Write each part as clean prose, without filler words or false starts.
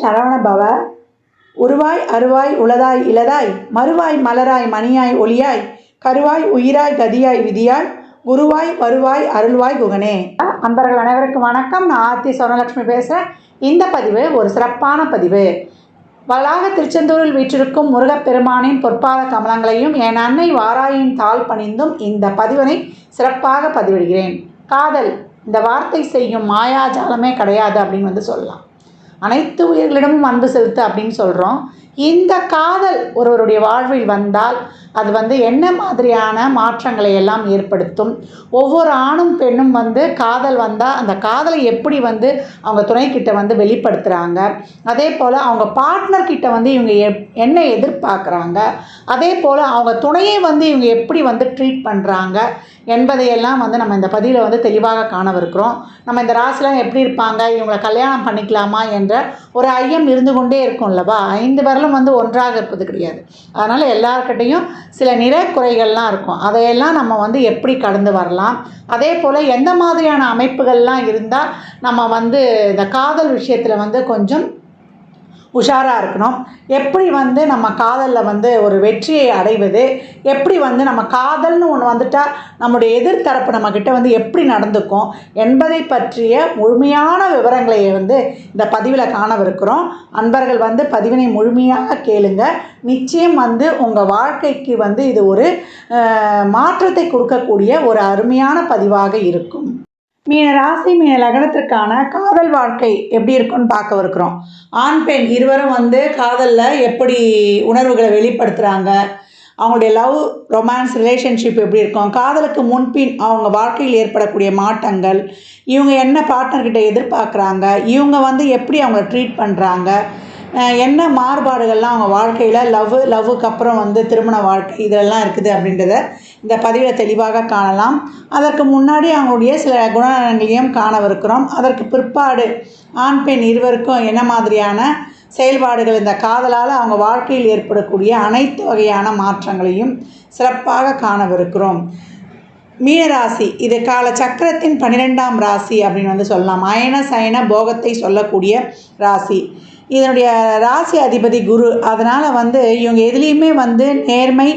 சரவண பவ. உருவாய் அருவாய் உளதாய் இளதாய் மறுவாய் மலராய் மணியாய் ஒளியாய் கருவாய் உயிராய் கதியாய் விதியாய் குருவாய் வருவாய் அருள்வாய் குகனே. அன்பர்கள் அனைவருக்கும் வணக்கம். நான் ஆர்த்தி சொர்ணலட்சுமி பேசுகிறேன். இந்த பதிவு ஒரு சிறப்பான பதிவு. வளாக திருச்செந்தூரில் வீற்றிருக்கும் முருகப்பெருமானின் பொற்பாத கமலங்களையும் என் அன்னை வாராயின் தாழ் பணிந்தும் இந்த பதிவினை சிறப்பாக பதிவிடுகிறேன். காதல் இந்த வார்த்தை செய்யும் மாயாஜாலமே கிடையாது அப்படின்னு சொல்லலாம். அனைத்து உயிர்களிடமும் அன்பு செலுத்து அப்படின்னு சொல்கிறோம். இந்த காதல் ஒருவருடைய வாழ்வில் வந்தால் அது என்ன மாதிரியான மாற்றங்களை எல்லாம் ஏற்படுத்தும். ஒவ்வொரு ஆணும் பெண்ணும் காதல் வந்தால் அந்த காதலை எப்படி அவங்க துணைக்கிட்ட வெளிப்படுத்துகிறாங்க, அதே போல் அவங்க பார்ட்னர்கிட்ட இவங்க என்ன எதிர்பார்க்குறாங்க, அதே போல் அவங்க துணையை இவங்க எப்படி ட்ரீட் பண்ணுறாங்க என்பதையெல்லாம் நம்ம இந்த பதிவில் தெளிவாக காணவிருக்கிறோம். நம்ம இந்த ராசிலாம் எப்படி இருப்பாங்க, இவங்களை கல்யாணம் பண்ணிக்கலாமா என்ற ஒரு ஐயம் இருந்து கொண்டே இருக்கும்லவா. 5 விரலும் ஒன்றாக இருப்பது கிடையாது. அதனால் எல்லாருக்கிட்டையும் சில நிறை குறைகள்லாம் இருக்கும். அதையெல்லாம் நம்ம எப்படி கடந்து வரலாம், அதே போல் எந்த மாதிரியான அமைப்புகள்லாம் இருந்தால் நம்ம இந்த காதல் விஷயத்தில் கொஞ்சம் உஷாராக இருக்கணும், எப்படி நம்ம காதலில் ஒரு வெற்றியை அடைவது, எப்படி நம்ம காதல்னு ஒன்று வந்துட்டால் நம்முடைய எதிர்த்தரப்பு நம்மக்கிட்ட எப்படி நடந்துக்கும் என்பதை பற்றிய முழுமையான விவரங்களை இந்த பதிவில் காணவிருக்கிறோம். அன்பர்கள் பதிவினை முழுமையாக கேளுங்க. நிச்சயம் உங்கள் வாழ்க்கைக்கு இது ஒரு மாற்றத்தை கொடுக்கக்கூடிய ஒரு அருமையான பதிவாக இருக்கும். மீன ராசி மீன லக்னத்திற்கான காதல் வாழ்க்கை எப்படி இருக்குன்னு பார்க்கவிருக்கிறோம். ஆண் பெண் இருவரும் காதலில் எப்படி உணர்வுகளை வெளிப்படுத்துகிறாங்க, அவங்களுடைய லவ் ரொமான்ஸ் ரிலேஷன்ஷிப் எப்படி இருக்கும், காதலுக்கு முன்பின் அவங்க வாழ்க்கையில் ஏற்படக்கூடிய மாற்றங்கள், இவங்க என்ன பார்ட்னர்கிட்ட எதிர்பார்க்குறாங்க, இவங்க எப்படி அவங்கள ட்ரீட் பண்ணுறாங்க, என்ன மாறுபாடுகள்லாம் அவங்க வாழ்க்கையில் லவ்வுக்கு அப்புறம் திருமண வாழ்க்கை இதெல்லாம் இருக்குது அப்படின்றத இந்த பதிவில் தெளிவாக காணலாம். அதற்கு முன்னாடி அவங்களுடைய சில குணநலங்களையும் காணவிருக்கிறோம். அதற்கு பிற்பாடு ஆண் பெண் இருவருக்கும் என்ன மாதிரியான செயல்பாடுகள் இந்த காதலால் அவங்க வாழ்க்கையில் ஏற்படக்கூடிய அனைத்து வகையான மாற்றங்களையும் சிறப்பாக காணவிருக்கிறோம். மீனராசி இது கால சக்கரத்தின் 12ஆம் ராசி அப்படின்னு சொல்லலாம். அயன சயன போகத்தை சொல்லக்கூடிய ராசி. இதனுடைய ராசி அதிபதி குரு. அதனால் இவங்க எதுலேயுமே நேர்மை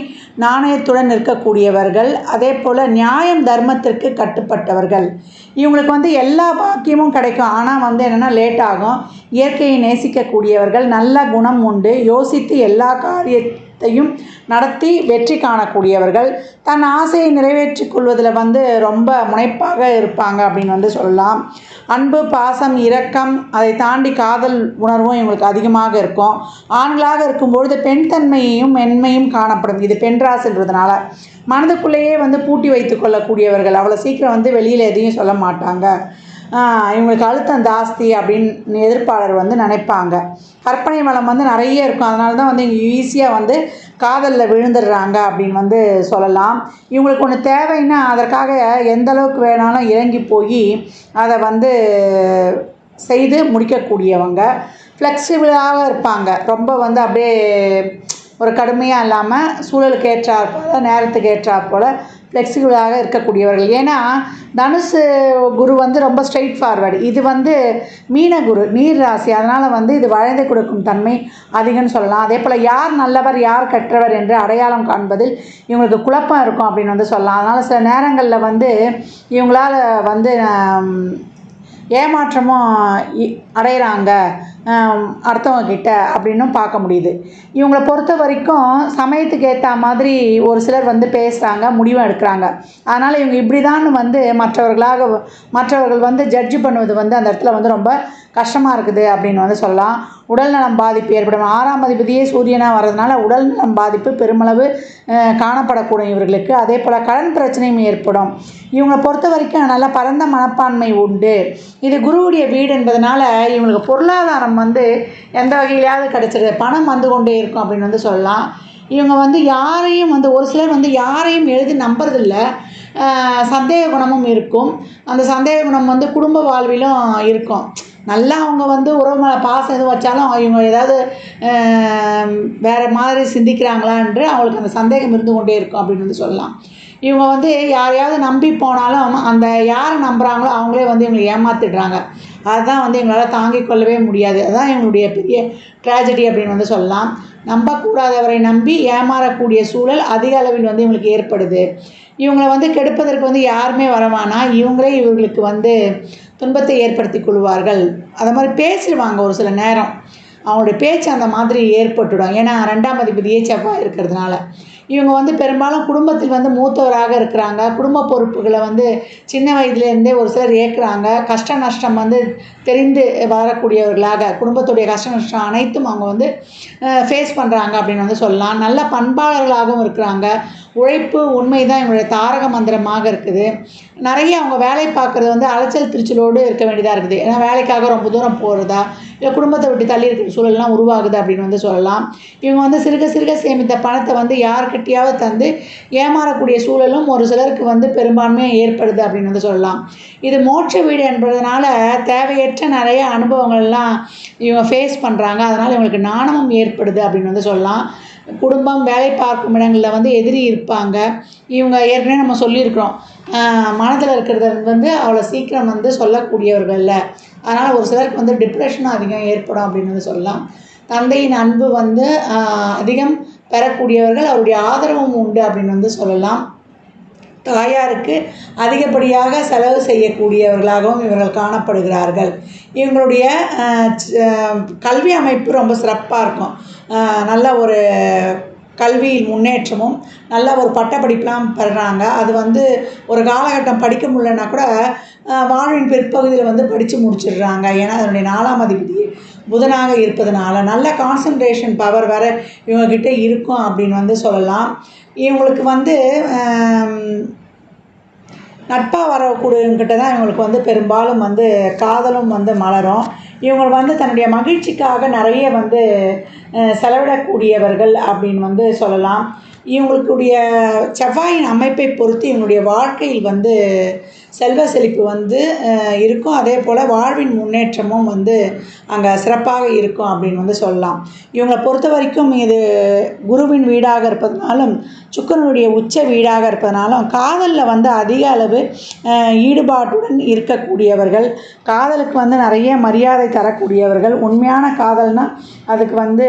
நாணயத்துடன் இருக்கக்கூடியவர்கள், அதே போல் நியாயம் தர்மத்திற்கு கட்டுப்பட்டவர்கள். இவங்களுக்கு எல்லா பாக்கியமும் கிடைக்கும். ஆனால் என்னென்னா லேட் ஆகும். இயற்கையை நேசிக்கக்கூடியவர்கள், நல்ல குணம் உண்டு, யோசித்து எல்லா காரியத்தையும் நடத்தி வெற்றி காணக்கூடியவர்கள், தன் ஆசையை நிறைவேற்றிக் கொள்வதில் ரொம்ப முனைப்பாக இருப்பாங்க அப்படின்னு சொல்லலாம். அன்பு பாசம் இரக்கம் அதை தாண்டி காதல் உணர்வும் இவங்களுக்கு அதிகமாக இருக்கும். ஆண்களாக இருக்கும்பொழுது பெண் தன்மையையும் மென்மையும் காணப்படும். இது பெண் ராசின்றதுனால மனதுக்குள்ளேயே பூட்டி வைத்து கொள்ளக்கூடியவர்கள். அவ்வளோ சீக்கிரம் வெளியில் எதையும் சொல்ல மாட்டாங்க. இவங்களுக்கு அழுத்தம் ஜாஸ்தி அப்படின்னு எதிர்ப்பாளர் நினைப்பாங்க. கற்பனை வளம் நிறைய இருக்கும். அதனால தான் இங்கே ஈஸியாக காதலில் விழுந்துடுறாங்க அப்படின்னு சொல்லலாம். இவங்களுக்கு ஒன்று தேவைன்னா அதற்காக எந்த அளவுக்கு வேணாலும் இறங்கி போய் அதை செய்து முடிக்கக்கூடியவங்க. ஃப்ளெக்சிபிளாக இருப்பாங்க. ரொம்ப அப்படியே ஒரு கடுமையாக இல்லாமல் சூழலுக்கு ஏற்றாற் போல் நேரத்துக்கு ஏற்றாற் போல் ஃப்ளெக்சிபிளாக இருக்கக்கூடியவர்கள். ஏன்னா தனுசு குரு ரொம்ப ஸ்ட்ரெயிட் ஃபார்வர்டு. இது மீன குரு நீர் ராசி. அதனால் இது வளைந்து கொடுக்கும் தன்மை அதிகம்னு சொல்லலாம். அதே போல் யார் நல்லவர் யார் கெட்டவர் என்று அடையாளம் காண்பதில் இவங்களுக்கு குழப்பம் இருக்கும் அப்படின்னு சொல்லலாம். அதனால் சில நேரங்களில் இவங்களால் ஏமாற்றமும் அடைகிறாங்க அடுத்தவங்க கிட்ட அப்படின்னும் பார்க்க முடியுது. இவங்களை பொறுத்த வரைக்கும் சமயத்துக்கு ஏற்ற மாதிரி ஒரு சிலர் பேசுகிறாங்க, முடிவும் எடுக்கிறாங்க. அதனால் இவங்க இப்படி தான் மற்றவர்கள் ஜட்ஜ் பண்ணுவது அந்த இடத்துல ரொம்ப கஷ்டமாக இருக்குது அப்படின்னு சொல்லலாம். உடல்நலம் பாதிப்பு ஏற்படும். 6ஆம் அதிபதியே சூரியனாக வர்றதுனால உடல்நலம் பாதிப்பு பெருமளவு காணப்படக்கூடிய இவர்களுக்கு. அதே போல் கடன் பிரச்சனையும் ஏற்படும். இவங்களை பொறுத்த வரைக்கும் நல்ல பரந்த மனப்பான்மை உண்டு. இது குருவுடைய வீடு என்பதனால இவங்களுக்கு பொருளாதாரம் எந்த வகையிலாவது கிடைச்சிருது, பணம் கொண்டே இருக்கும் அப்படின்னு சொல்லலாம். இவங்க யாரையும் ஒரு சிலர் யாரையும் எழுதி நம்புறதில்ல. சந்தேக குணமும் இருக்கும். அந்த சந்தேக குணம் குடும்ப வாழ்விலும் இருக்கும். நல்லா அவங்க உறவு மேலே பாசம் எதுவும் வச்சாலும் இவங்க ஏதாவது வேறு மாதிரி சிந்திக்கிறாங்களான்று அவங்களுக்கு அந்த சந்தேகம் இருந்து கொண்டே இருக்கும் அப்படின்னு சொல்லலாம். இவங்க வந்து யாரையாவது நம்பி போனாலும் அந்த யாரை நம்புகிறாங்களோ அவங்களே வந்து இவங்களை ஏமாற்றிடுறாங்க. அதுதான் வந்து எங்களால் தாங்கிக் கொள்ளவே முடியாது. அதுதான் எங்களுடைய பெரிய ட்ராஜடி அப்படின்னு வந்து சொல்லலாம். நம்பக்கூடாதவரை நம்பி ஏமாறக்கூடிய சூழல் அதிக அளவில் வந்து இவங்களுக்கு ஏற்படுது. இவங்களை வந்து கெடுப்பதற்கு வந்து யாருமே வரவானா இவங்களே இவர்களுக்கு வந்து துன்பத்தை ஏற்படுத்தி கொள்வார்கள். அதை மாதிரி பேசிடுவாங்க ஒரு சில நேரம். அவங்களுடைய பேச்சு அந்த மாதிரி ஏற்பட்டுடும். ஏன்னா 2ஆம் அதிபதியே செவ்வாய் இருக்கிறதுனால. இவங்க வந்து பெரும்பாலும் குடும்பத்தில் வந்து மூத்தவராக இருக்கிறாங்க. குடும்ப பொறுப்புகளை வந்து சின்ன வயதுலேருந்தே ஒரு சிலர் ஏற்கிறாங்க. கஷ்ட நஷ்டம் வந்து தெரிந்து வரக்கூடியவர்களாக குடும்பத்துடைய கஷ்ட நஷ்டம் அனைத்தும் அவங்க வந்து ஃபேஸ் பண்ணுறாங்க அப்படின்னு வந்து சொல்லலாம். நல்ல பண்பாளர்களாகவும் இருக்கிறாங்க. உழைப்பு உண்மை தான் இவங்களுடைய தாரக மந்திரமாக இருக்குது. நிறைய அவங்க வேலை பார்க்குறது வந்து அலைச்சல் திருச்சலோடு இருக்க வேண்டியதாக இருக்குது. ஏன்னா வேலைக்காக ரொம்ப தூரம் போகிறதா இல்லை குடும்பத்தை விட்டு தள்ளி இருக்கிற சூழல்லாம் உருவாகுது அப்படின்னு வந்து சொல்லலாம். இவங்க வந்து சிறுக சிறுக சேமித்த பணத்தை வந்து யாருக்கிட்டையாவது தந்து ஏமாறக்கூடிய சூழலும் ஒரு சிலருக்கு வந்து பெரும்பான்மையாக ஏற்படுது அப்படின்னு வந்து சொல்லலாம். இது மோட்ச வீடு என்பதனால தேவையற்ற நிறைய அனுபவங்கள்லாம் இவங்க ஃபேஸ் பண்ணுறாங்க. அதனால் இவங்களுக்கு நாணமும் ஏற்படுது அப்படின்னு வந்து சொல்லலாம். குடும்பம் வேலை பார்க்கும் இடங்களில் வந்து எதிரி இருப்பாங்க. இவங்க ஏற்கனவே நம்ம சொல்லியிருக்கிறோம், மனதில் இருக்கிறத வந்து அவ்வளோ சீக்கிரம் வந்து சொல்லக்கூடியவர்கள் இல்லை. அதனால் ஒரு சிலருக்கு வந்து டிப்ரெஷனும் அதிகம் ஏற்படும் அப்படின்னு வந்து சொல்லலாம். தந்தையின் அன்பு வந்து அதிகம் பெறக்கூடியவர்கள், அவருடைய ஆதரவும் உண்டு அப்படின்னு வந்து சொல்லலாம். தாயாருக்கு அதிகப்படியாக செலவு செய்யக்கூடியவர்களாகவும் இவர்கள் காணப்படுகிறார்கள். இவங்களுடைய கல்வி அமைப்பு ரொம்ப சிறப்பாக இருக்கும். நல்ல ஒரு கல்வி முன்னேற்றமும் நல்ல ஒரு பட்டப்படிப்புலாம் பெறுறாங்க. அது வந்து ஒரு காலகட்டம் படிக்க முடியலன்னா கூட வாழ்வின் பிற்பகுதியில் வந்து படித்து முடிச்சிடுறாங்க. ஏன்னா அதனுடைய 4ஆம் அதிபதி புதனாக இருப்பதனால நல்ல கான்சன்ட்ரேஷன் பவர் வேறு இவங்கக்கிட்ட இருக்கும் அப்படின்னு வந்து சொல்லலாம். இவங்களுக்கு வந்து நட்பாக வரக்கூடியவங்கிட்ட தான் இவங்களுக்கு வந்து பெரும்பாலும் வந்து காதலும் வந்து மலரும். இவங்க வந்து தன்னுடைய மகிழ்ச்சிக்காக நிறைய வந்து செலவிடக்கூடியவர்கள் அப்படின்னு வந்து சொல்லலாம். இவங்களுடைய செவ்வாயின் அமைப்பை பொறுத்து இவங்களுடைய வாழ்க்கையில் வந்து செல்வ செழிப்பு வந்து இருக்கும். அதே போல் வாழ்வின் முன்னேற்றமும் வந்து அங்கே சிறப்பாக இருக்கும் அப்படின்னு வந்து சொல்லலாம். இவங்களை பொறுத்த வரைக்கும் இது குருவின் வீடாக இருப்பதனாலும் சுக்கிரனுடைய உச்ச வீடாக இருப்பதனாலும் காதலில் வந்து அதிக அளவு ஈடுபாட்டுடன் இருக்கக்கூடியவர்கள், காதலுக்கு வந்து நிறைய மரியாதை தரக்கூடியவர்கள். உண்மையான காதல்னால் அதுக்கு வந்து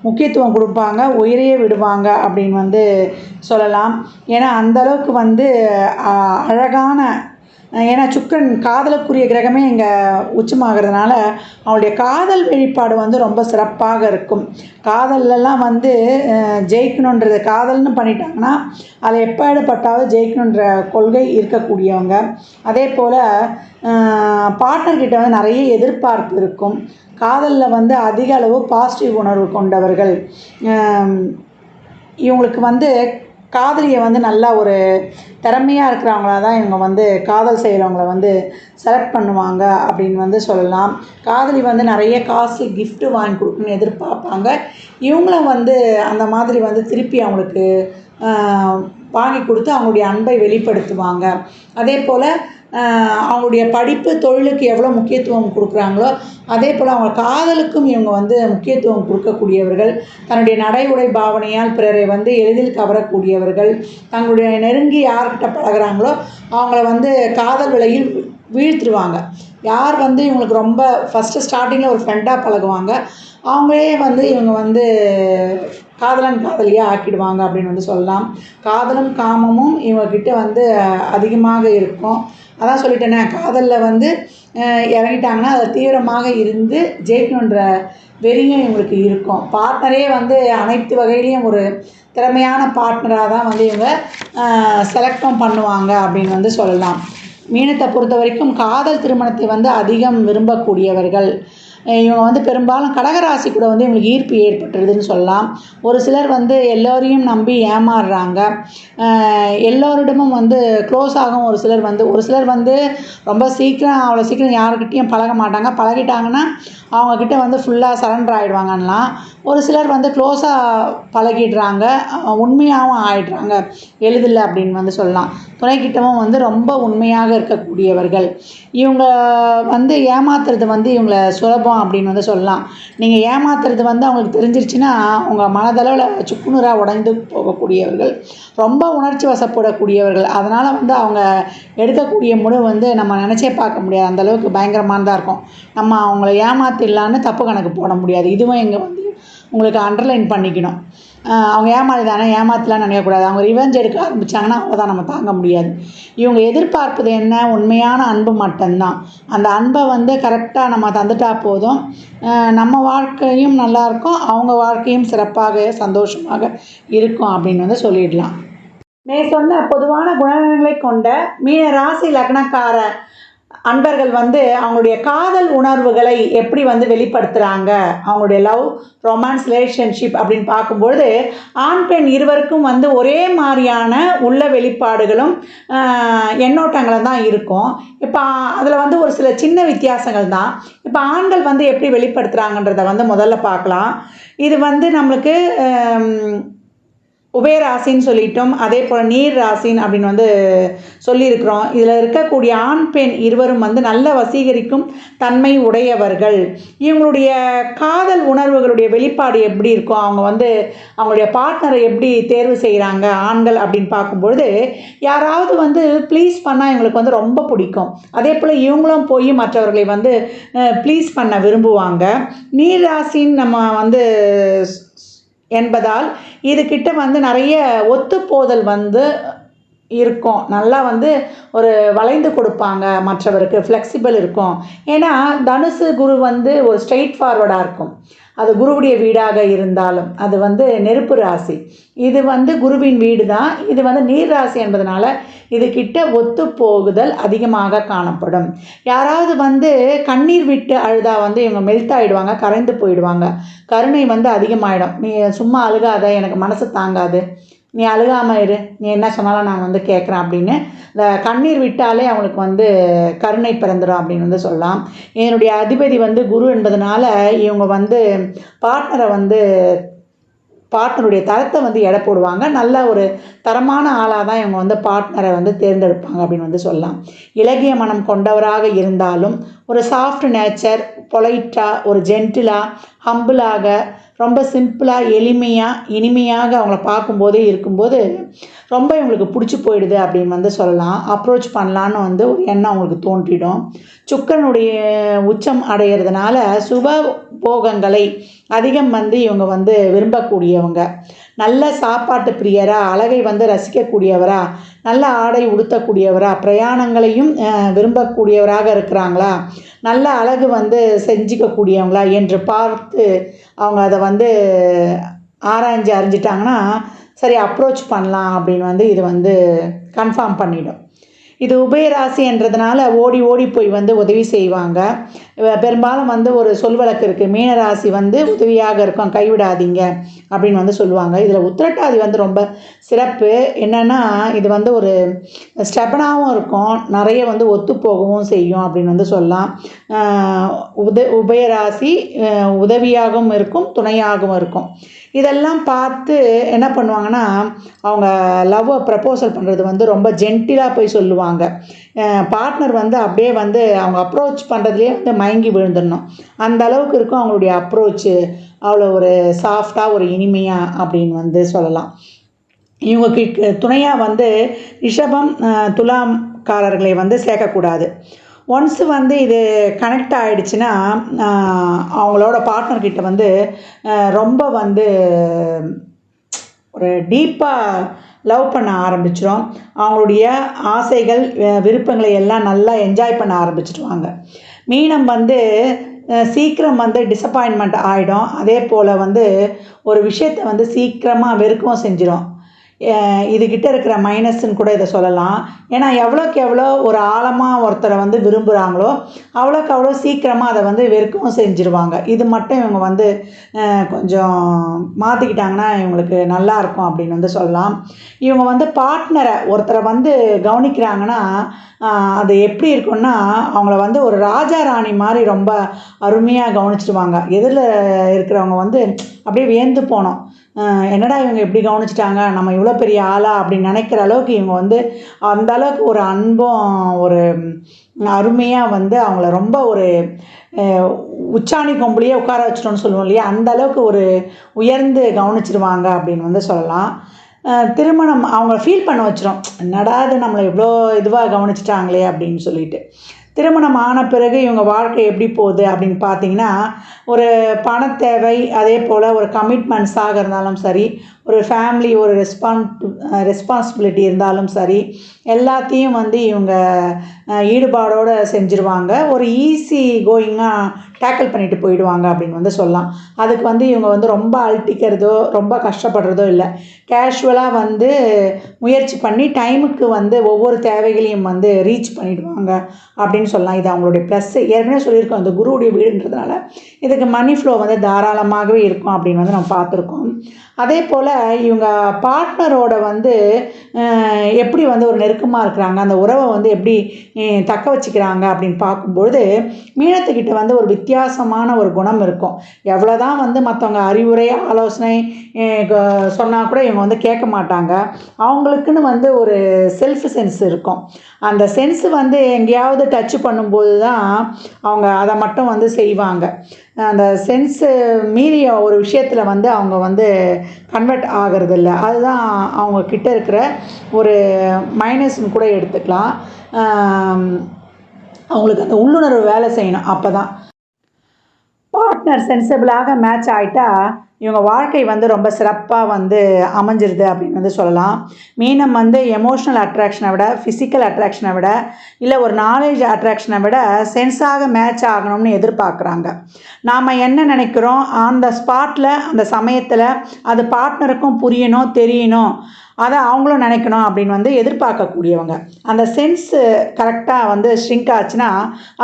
முக்கியத்துவம் கொடுப்பாங்க, உயிரையே விடுவாங்க அப்படின்னு வந்து சொல்லலாம். ஏன்னா அந்தளவுக்கு வந்து அழகான, ஏன்னா சுக்கிரன் காதலுக்குரிய கிரகமே இங்கே உச்சமாகிறதுனால அவளுடைய காதல் வெளிப்பாடு வந்து ரொம்ப சிறப்பாக இருக்கும். காதல்லாம் வந்து ஜெயிக்கணுன்றது, காதல்னு பண்ணிட்டாங்கன்னா அதை எப்படிப்பட்டாவது ஜெயிக்கணுன்ற கொள்கை இருக்கக்கூடியவங்க. அதே போல் பார்ட்னர்கிட்ட வந்து நிறைய எதிர்பார்ப்பு இருக்கும். காதலில் வந்து அதிக அளவு பாசிட்டிவ் உணர்வு கொண்டவர்கள். இவங்களுக்கு வந்து காதலியை வந்து நல்லா ஒரு திறமையாக இருக்கிறவங்களா தான் இவங்க வந்து காதல் செய்கிறவங்கள வந்து செலக்ட் பண்ணுவாங்க அப்படின்னு வந்து சொல்லலாம். காதலி வந்து நிறைய காசு கிஃப்ட்டு வாங்கி கொடுக்கணும்னு எதிர்பார்ப்பாங்க. இவங்களும் வந்து அந்த மாதிரி வந்து திருப்பி அவங்களுக்கு வாங்கி கொடுத்து அவங்களுடைய அன்பை வெளிப்படுத்துவாங்க. அதே போல் அவங்களுடைய படிப்பு தொழிலுக்கு எவ்வளோ முக்கியத்துவம் கொடுக்குறாங்களோ அதே போல் அவங்க காதலுக்கும் இவங்க வந்து முக்கியத்துவம் கொடுக்கக்கூடியவர்கள். தன்னுடைய நடை உடை பாவனையால் பிறரை வந்து எளிதில் கவரக்கூடியவர்கள். தங்களுடைய நெருங்கி யார்கிட்ட பழகிறாங்களோ அவங்கள வந்து காதல் விலையில் வீழ்த்திடுவாங்க. யார் வந்து இவங்களுக்கு ரொம்ப ஃபஸ்ட்டு ஸ்டார்டிங்கில் ஒரு ஃப்ரெண்டாக பழகுவாங்க, அவங்களே வந்து இவங்க வந்து காதலன் காதலியாக ஆக்கிடுவாங்க அப்படின்னு வந்து சொல்லலாம். காதலும் காமமும் இவங்கக்கிட்ட வந்து அதிகமாக இருக்கும். அதான் சொல்லிட்டேனே, காதலில் வந்து இறங்கிட்டாங்கன்னா அதை தீவிரமாக இருந்து ஜெயிக்கணுன்ற வெறியும் இவங்களுக்கு இருக்கும். பார்ட்னரே வந்து அனைத்து வகையிலையும் ஒரு திறமையான பார்ட்னராக தான் வந்து இவங்க செலக்டும் பண்ணுவாங்க அப்படின்னு வந்து சொல்லலாம். மீனத்தை பொறுத்த வரைக்கும் காதல் திருமணத்தை வந்து அதிகம் விரும்பக்கூடியவர்கள். இவங்க வந்து பெரும்பாலும் கடகராசி கூட வந்து இவங்களுக்கு ஈர்ப்பு ஏற்பட்டுருதுன்னு சொல்லலாம். ஒரு சிலர் வந்து எல்லோரையும் நம்பி ஏமாறுறாங்க. எல்லோரிடமும் வந்து க்ளோஸ் ஆகும். ஒரு சிலர் வந்து ரொம்ப அவ்வளோ சீக்கிரம் யாருக்கிட்டையும் பழக மாட்டாங்க. பழகிட்டாங்கன்னா அவங்கக்கிட்ட வந்து ஃபுல்லாக சரண்டர் ஆகிடுவாங்கலாம். ஒரு சிலர் வந்து க்ளோஸாக பழகிடுறாங்க, உண்மையாகவும் ஆகிடுறாங்க எளிதில்லை அப்படின்னு வந்து சொல்லலாம். துணைக்கிட்டமும் வந்து ரொம்ப உண்மையாக இருக்கக்கூடியவர்கள். இவங்க வந்து ஏமாத்துறது வந்து இவங்களை சுலபம் இருக்கும் அப்படின்னு வந்து சொல்லலாம். நீங்கள் ஏமாத்துறது வந்து அவங்களுக்கு தெரிஞ்சிருச்சுன்னா உங்கள் மனதளவில் சுக்குநூறாக உடைந்து போகக்கூடியவர்கள், ரொம்ப உணர்ச்சி வசப்படக்கூடியவர்கள். அதனால் வந்து அவங்க எடுக்கக்கூடிய முடிவு வந்து நம்ம நினச்சே பார்க்க முடியாது, அந்தளவுக்கு பயங்கரமானதாக இருக்கும். நம்ம அவங்கள ஏமாத்திடலான்னு தப்பு கணக்கு போட முடியாது. இதுவும் இங்கே வந்து உங்களுக்கு அண்டர்லைன் பண்ணிக்கணும். அவங்க ஏமாளி தானே, ஏமாத்தலான்னு நினைக்கக்கூடாது. அவங்க ரிவெஞ்ச் எடுக்க ஆரம்பித்தாங்கன்னா அவ்வளோதான், நம்ம தாங்க முடியாது. இவங்க எதிர்பார்ப்பது என்ன? உண்மையான அன்பு மட்டும்தான். அந்த அன்பை வந்து கரெக்டாக நம்ம தந்துட்டா போதும், நம்ம வாழ்க்கையும் நல்லாயிருக்கும், அவங்க வாழ்க்கையும் சிறப்பாக சந்தோஷமாக இருக்கும் அப்படின்னு வந்து சொல்லிடலாம். சொன்ன பொதுவான குணநலன்களை கொண்ட மீன ராசி லக்னக்கார அன்பர்கள் வந்து அவங்களுடைய காதல் உணர்வுகளை எப்படி வந்து வெளிப்படுத்துகிறாங்க, அவங்களுடைய லவ் ரொமான்ஸ் ரிலேஷன்ஷிப் அப்படின்னு பார்க்கும்பொழுது ஆண் பெண் இருவருக்கும் வந்து ஒரே மாதிரியான உள்ள வெளிப்பாடுகளும் எண்ணோட்டங்களும் தான் இருக்கும். இப்போ அதில் வந்து ஒரு சில சின்ன வித்தியாசங்கள் தான். இப்போ ஆண்கள் வந்து எப்படி வெளிப்படுத்துகிறாங்கன்றதை வந்து முதல்ல பார்க்கலாம். இது வந்து நம்மளுக்கு உபயராசின்னு சொல்லிட்டோம், அதே போல் நீர் ராசின்னு அப்படின்னு வந்து சொல்லியிருக்கிறோம். இதில் இருக்கக்கூடிய ஆண் பெண் இருவரும் வந்து நல்ல வசீகரிக்கும் தன்மை உடையவர்கள். இவங்களுடைய காதல் உணர்வுகளுடைய வெளிப்பாடு எப்படி இருக்கும், அவங்க வந்து அவங்களுடைய பார்ட்னரை எப்படி தேர்வு செய்கிறாங்க ஆண்கள் அப்படின்னு பார்க்கும்பொழுது, யாராவது வந்து ப்ளீஸ் பண்ணால் இவங்களுக்கு வந்து ரொம்ப பிடிக்கும். அதே போல் இவங்களும் போய் மற்றவர்களை வந்து ப்ளீஸ் பண்ண விரும்புவாங்க. நீர் ராசின்னு நம்ம வந்து என்பதால் இதுக்கிட்ட வந்து நிறைய ஒத்துப்போதல் வந்து இருக்கும். நல்லா வந்து ஒரு வளைந்து கொடுப்பாங்க மற்றவருக்கு, ஃப்ளெக்சிபிள் இருக்கும். ஏன்னா தனுசு குரு வந்து ஒரு ஸ்ட்ரெயிட் ஃபார்வர்டாக இருக்கும். அது குருவுடைய வீடாக இருந்தாலும் அது வந்து நெருப்பு ராசி, இது வந்து குருவின் வீடு தான். இது வந்து நீர் ராசி என்பதனால இதுக்கிட்ட ஒத்து போகுதல் அதிகமாக காணப்படும். யாராவது வந்து கண்ணீர் விட்டு அழுதா வந்து இவங்க மெல்ட் ஆகிடுவாங்க, கரைந்து போயிடுவாங்க. கருணை வந்து அதிகமாகிடும். நீ சும்மா அழுகாத, எனக்கு மனசு தாங்காது, நீ அழுகாமல் இரு, நீ என்ன சொன்னாலும் நான் வந்து கேட்குறேன் அப்படின்னு இந்த கண்ணீர் விட்டாலே அவங்களுக்கு வந்து கருணை பிறந்துடும் அப்படின்னு வந்து சொல்லலாம். என்னுடைய அதிபதி வந்து குரு என்பதனால இவங்க வந்து பார்ட்னருடைய தரத்தை வந்து எடை போடுவாங்க. நல்ல ஒரு தரமான ஆளாக தான் இவங்க வந்து பார்ட்னரை வந்து தேர்ந்தெடுப்பாங்க அப்படின்னு வந்து சொல்லலாம். இலகிய மனம் கொண்டவராக இருந்தாலும் ஒரு சாஃப்ட் நேச்சர், பொலைட்டாக, ஒரு ஜென்டிலாக, ஹம்பிளாக, ரொம்ப சிம்பிளாக, எளிமையாக, இனிமையாக அவங்கள பார்க்கும்போதே இருக்கும்போது ரொம்ப இவங்களுக்கு பிடிச்சி போயிடுது அப்படின்னு வந்து சொல்லலாம். அப்ரோச் பண்ணலான்னு வந்து ஒரு எண்ணம் அவங்களுக்கு தோன்றிடும். சுக்கிரனுடைய உச்சம் அடைகிறதுனால சுப போகங்களை அதிகம் வந்து இவங்க வந்து விரும்பக்கூடியவங்க. நல்ல சாப்பாட்டு பிரியரா, அழகை வந்து ரசிக்கக்கூடியவரா, நல்ல ஆடை உடுத்தக்கூடியவரா, பிரயாணங்களையும் விரும்பக்கூடியவராக இருக்கிறாங்களா, நல்ல அழகு வந்து செஞ்சுக்கக்கூடியவங்களா என்று பார்த்து அவங்க அதை வந்து ஆராய்ஞ்சு அறிஞ்சிட்டாங்கன்னா சரி அப்ரோச் பண்ணலாம் அப்படின்னு வந்து இது வந்து கன்ஃபார்ம் பண்ணிடும். இது உபயராசி என்றதுனால ஓடி ஓடி போய் வந்து உதவி செய்வாங்க. பெரும்பாலும் வந்து ஒரு சொல்வழக்கு இருக்குது, மீனராசி வந்து உதவியாக இருக்கும், கைவிடாதீங்க அப்படின்னு வந்து சொல்லுவாங்க. இதில் உத்திரட்டாதி வந்து ரொம்ப சிறப்பு. என்னென்னா இது வந்து ஒரு ஸ்டெபனாகவும் இருக்கும், நிறைய வந்து ஒத்து போகவும் செய்யும் அப்படின்னு வந்து சொல்லலாம். உபயராசி உதவியாகவும் இருக்கும், துணையாகவும் இருக்கும். இதெல்லாம் பார்த்து என்ன பண்ணுவாங்கன்னா அவங்க லவ்வை ப்ரப்போசல் பண்ணுறது வந்து ரொம்ப ஜென்டிலாக போய் சொல்லுவாங்க. பார்ட்னர் வந்து அப்படியே வந்து அவங்க அப்ரோச் பண்ணுறதுலேயே வந்து மயங்கி விழுந்துடணும், அந்த அளவுக்கு இருக்கும் அவங்களுடைய அப்ரோச்சு. அவ்வளோ ஒரு சாஃப்டாக, ஒரு இனிமையாக அப்படின்னு வந்து சொல்லலாம். இவங்களுக்கு துணையாக வந்து ரிஷபம் துலாம்காரர்களை வந்து சேர்க்கக்கூடாது. ஒன்ஸு வந்து இது கனெக்ட் ஆகிடுச்சுன்னா அவங்களோட பார்ட்னர்கிட்ட வந்து ரொம்ப வந்து ஒரு டீப்பாக லவ் பண்ண ஆரம்பிச்சிடும். அவங்களுடைய ஆசைகள், விருப்பங்களை எல்லாம் நல்லா என்ஜாய் பண்ண ஆரம்பிச்சிடுவாங்க. மீனம் வந்து சீக்கிரம் வந்து டிசப்பாயின்மெண்ட் ஆகிடும். அதே போல் வந்து ஒரு விஷயத்தை வந்து சீக்கிரமாக வெறுக்கவும் செஞ்சிடும். இதுகிட்ட இருக்கிற மைனஸ்ன்னு கூட இதை சொல்லலாம். ஏன்னா எவ்வளோக்கு எவ்வளோ ஒரு ஆழமாக ஒருத்தரை வந்து விரும்புகிறாங்களோ அவ்வளோக்கு அவ்வளோ சீக்கிரமாக அதை வந்து வெறுக்கவும் செஞ்சுருவாங்க. இது மட்டும் இவங்க வந்து கொஞ்சம் மாற்றிக்கிட்டாங்கன்னா இவங்களுக்கு நல்லாயிருக்கும் அப்படின்னு வந்து சொல்லலாம். இவங்க வந்து பார்ட்னரை ஒருத்தரை வந்து கவனிக்கிறாங்கன்னா அது எப்படி இருக்குன்னா அவங்கள வந்து ஒரு ராஜா ராணி மாதிரி ரொம்ப அருமையாக கவனிச்சிடுவாங்க. எதில் இருக்கிறவங்க வந்து அப்படியே வியந்து போனோம், என்னடா இவங்க எப்படி கவனிச்சிட்டாங்க, நம்ம இவ்வளோ பெரிய ஆளா அப்படின்னு நினைக்கிற அளவுக்கு இவங்க வந்து அந்த அளவுக்கு ஒரு அன்பும் ஒரு அருமையாக வந்து அவங்கள ரொம்ப ஒரு உச்சாணி கொம்புலையே உட்கார வச்சிட்டோன்னு சொல்லுவோம் இல்லையா, அந்த அளவுக்கு ஒரு உயர்ந்து கவனிச்சிருவாங்க அப்படின்னு வந்து சொல்லலாம். திருமணம் அவங்கள ஃபீல் பண்ண வச்சிரும், என்னடா இது நம்மளை இவ்வளோ இதுவாக கவனிச்சிட்டாங்களே அப்படின்னு சொல்லிட்டு. திருமணம் ஆன பிறகு இவங்க வாழ்க்கை எப்படி போகுது அப்படின்னு பார்த்தீங்கன்னா, ஒரு பணத்தேவை, அதே போல் ஒரு கமிட்மெண்ட்ஸாக இருந்தாலும் சரி, ஒரு ஃபேமிலி ஒரு ரெஸ்பான்சிபிலிட்டி இருந்தாலும் சரி, எல்லாத்தையும் வந்து இவங்க ஈடுபாடோடு செஞ்சுருவாங்க. ஒரு ஈஸி கோயிங்காக டேக்கிள் பண்ணிட்டு போயிடுவாங்க அப்படின்னு வந்து சொல்லலாம். அதுக்கு வந்து இவங்க வந்து ரொம்ப அழட்டிக்கிறதோ ரொம்ப கஷ்டப்படுறதோ இல்லை. கேஷுவலாக வந்து முயற்சி பண்ணி டைமுக்கு வந்து ஒவ்வொரு தேவைகளையும் வந்து ரீச் பண்ணிடுவாங்க அப்படின்னு சொல்லலாம். இது அவங்களுடைய ப்ளஸ்ஸு. ஏற்கனவே சொல்லியிருக்கோம், இந்த குருவுடைய வீடுன்றதுனால இதுக்கு மணி ஃப்ளோ வந்து தாராளமாகவே இருக்கும் அப்படின்னு வந்து நம்ம பார்த்துருக்கோம். அதே போல் இவங்க பார்ட்னரோட வந்து எப்படி வந்து ஒரு நெருக்கமாக இருக்கிறாங்க, அந்த உறவை வந்து எப்படி தக்க வச்சுக்கிறாங்க அப்படின்னு பார்க்கும்பொழுது, மீனத்துக்கிட்ட வந்து ஒரு வித்தியாசமான ஒரு குணம் இருக்கும். எவ்வளோ தான் வந்து மற்றவங்க அறிவுரை ஆலோசனை சொன்னால் கூட இவங்க வந்து கேட்க மாட்டாங்க. அவங்களுக்குன்னு வந்து ஒரு செல்ஃப் சென்ஸ் இருக்கும். அந்த சென்ஸு வந்து எங்கேயாவது டச்சு பண்ணும்போது தான் அவங்க அதை மட்டும் வந்து செய்வாங்க. அந்த சென்ஸு மீறிய ஒரு விஷயத்தில் வந்து அவங்க வந்து கன்வெர்ட் ஆகிறதில்ல. அதுதான் அவங்கக்கிட்ட இருக்கிற ஒரு மைனஸ்ன்னு கூட எடுத்துக்கலாம். அவங்களுக்கு அந்த உள்ளுணர்வு வேலை செய்யணும். அப்போ தான் பார்ட்னர் சென்சிபிளாக மேட்ச் ஆகிட்டா இவங்க வாழ்க்கை வந்து ரொம்ப சிறப்பாக வந்து அமைஞ்சிருது அப்படின்னு வந்து சொல்லலாம். மீனம் வந்து எமோஷ்னல் அட்ராக்ஷனை விட, ஃபிசிக்கல் அட்ராக்ஷனை விட, இல்லை ஒரு நாலேஜ் அட்ராக்ஷனை விட சென்ஸாக மேட்ச் ஆகணும்னு எதிர்பார்க்குறாங்க. நாம் என்ன நினைக்கிறோம் அந்த ஸ்பாட்டில் அந்த சமயத்தில் அது பார்ட்னருக்கும் புரியணும், தெரியணும், அதை அவங்களும் நினைக்கணும் அப்படின்னு வந்து எதிர்பார்க்கக்கூடியவங்க. அந்த சென்ஸு கரெக்டாக வந்து ஷ்ரிங்க் ஆச்சுன்னா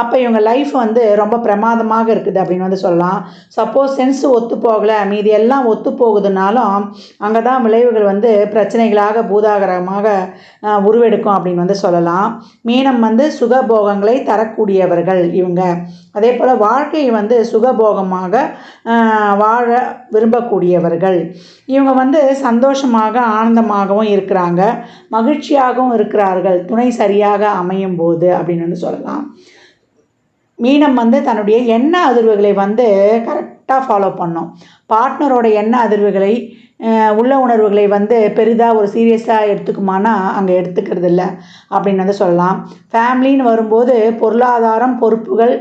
அப்போ இவங்க லைஃப் வந்து ரொம்ப பிரமாதமாக இருக்குது அப்படின்னு வந்து சொல்லலாம். சப்போஸ் சென்ஸு ஒத்து போகலை, மீதி எல்லாம் ஒத்து போகுதுனாலும் அங்கே தான் விளைவுகள் வந்து பிரச்சனைகளாக பூதாகரமாக உருவெடுக்கும் அப்படின்னு வந்து சொல்லலாம். மீனம் வந்து சுகபோகங்களை தரக்கூடியவர்கள் இவங்க. அதே போல் வாழ்க்கையை வந்து சுகபோகமாக வாழ விரும்பக்கூடியவர்கள் இவங்க. வந்து சந்தோஷமாக ஆனந்தமாகவும் இருக்கிறாங்க, மகிழ்ச்சியாகவும் இருக்கிறார்கள் துணை சரியாக அமையும் போது அப்படின்னு வந்து சொல்லலாம். மீனம் வந்து தன்னுடைய எண்ண அதிர்வுகளை வந்து கரெக்டாக ஃபாலோ பண்ணும். பார்ட்னரோட எண்ண அதிர்வுகளை உள்ள உணர்வுகளை வந்து பெரிதாக ஒரு சீரியஸாக எடுத்துக்குமானா அங்கே எடுத்துக்கிறது இல்லை அப்படின்னு வந்து சொல்லலாம். ஃபேமிலின்னு வரும்போது பொருளாதாரம், பொறுப்புகள்,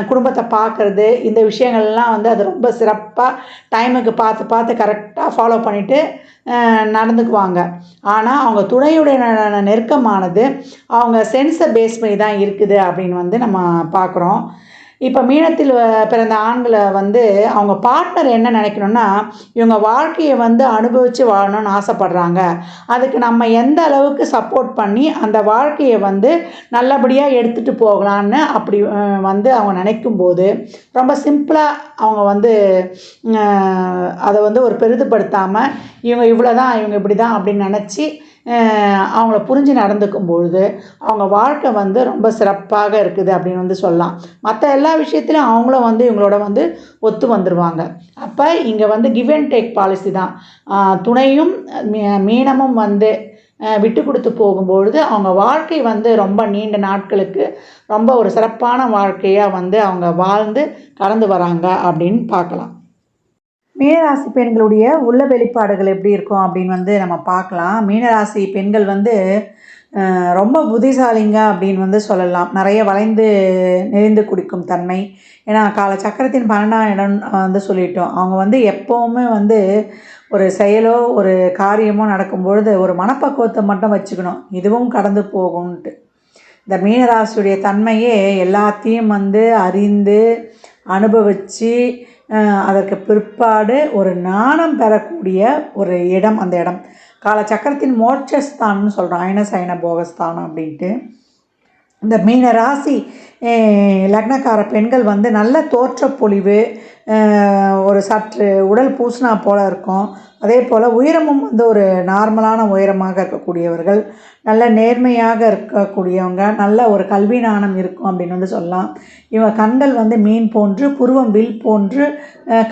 குடும்பத்தை பார்க்குறது, இந்த விஷயங்கள்லாம் வந்து அது ரொம்ப சிறப்பாக டைமுக்கு பார்த்து கரெக்டாக ஃபாலோ பண்ணிவிட்டு நடந்துக்குவாங்க. ஆனால் அவங்க துணையுடைய நெருக்கமானது அவங்க சென்ஸை பேஸ் பண்ணி தான் இருக்குது அப்படின்னு வந்து நம்ம பார்க்குறோம். இப்போ மீனத்தில் பிறந்த ஆண்களை வந்து அவங்க பார்ட்னர் என்ன நினைக்கணும்னா, இவங்க வாழ்க்கையை வந்து அனுபவித்து வாழணும்னு ஆசைப்படுறாங்க. அதுக்கு நம்ம எந்த அளவுக்கு சப்போர்ட் பண்ணி அந்த வாழ்க்கையை வந்து நல்லபடியாக எடுத்துகிட்டு போகலான்னு அப்படி வந்து அவங்க நினைக்கும்போது ரொம்ப சிம்பிளாக அவங்க வந்து அதை வந்து ஒரு பெரிதுபடுத்தாமல் இவங்க இவ்வளோ தான், இவங்க இப்படி தான் அப்படின்னு நினச்சி அவங்கள புரிஞ்சு நடந்துக்கும்பொழுது அவங்க வாழ்க்கை வந்து ரொம்ப சிறப்பாக இருக்குது அப்படின்னு வந்து சொல்லலாம். மற்ற எல்லா விஷயத்துலையும் அவங்களும் வந்து இவங்களோட வந்து ஒத்து வந்துடுவாங்க. அப்போ இங்கே வந்து கிவ் அண்ட் டேக் பாலிசி தான். துணையும் மீனமும் வந்து விட்டு கொடுத்து போகும்பொழுது அவங்க வாழ்க்கை வந்து ரொம்ப நீண்ட நாட்களுக்கு ரொம்ப ஒரு சிறப்பான வாழ்க்கையாக வந்து அவங்க வாழ்ந்து கடந்து வராங்க அப்படின்னு பார்க்கலாம். மீனராசி பெண்களுடைய உள்ள வெளிப்பாடுகள் எப்படி இருக்கும் அப்படின்னு வந்து நம்ம பார்க்கலாம். மீனராசி பெண்கள் வந்து ரொம்ப புத்திசாலிங்க அப்படின்னு வந்து சொல்லலாம். நிறைய வளைந்து நெளிந்து குடிக்கும் தன்மை. ஏன்னா காலச்சக்கரத்தின் 12ஆம் இடம் வந்து சொல்லிட்டோம். அவங்க வந்து எப்போவுமே வந்து ஒரு செயலோ ஒரு காரியமோ நடக்கும்பொழுது ஒரு மனப்பக்குவத்தை மட்டும் வச்சுக்கணும், இதுவும் கடந்து போகும்ன்ட்டு. இந்த மீனராசியுடைய தன்மையே எல்லாத்தையும் வந்து அறிந்து அனுபவித்து அதற்கு பிற்பாடு ஒரு ஞானம் பெறக்கூடிய ஒரு இடம். அந்த இடம் காலச்சக்கரத்தின் மோட்சஸ்தானம்னு சொல்கிறோம், அயன சயன போகஸ்தானம் அப்படின்ட்டு. இந்த மீன ராசி லக்னக்கார பெண்கள் வந்து நல்ல தோற்றப்பொழிவு, ஒரு சற்று உடல் பூசினா போல் இருக்கும். அதே போல் உயரமும் வந்து ஒரு நார்மலான உயரமாக இருக்கக்கூடியவர்கள், நல்ல நேர்மையாக இருக்கக்கூடியவங்க, நல்ல ஒரு கல்வி ஞானம் இருக்கும் அப்படின்னு வந்து சொல்லலாம். இவங்க கண்கள் வந்து மீன் போன்று, புருவம் வில் போன்று,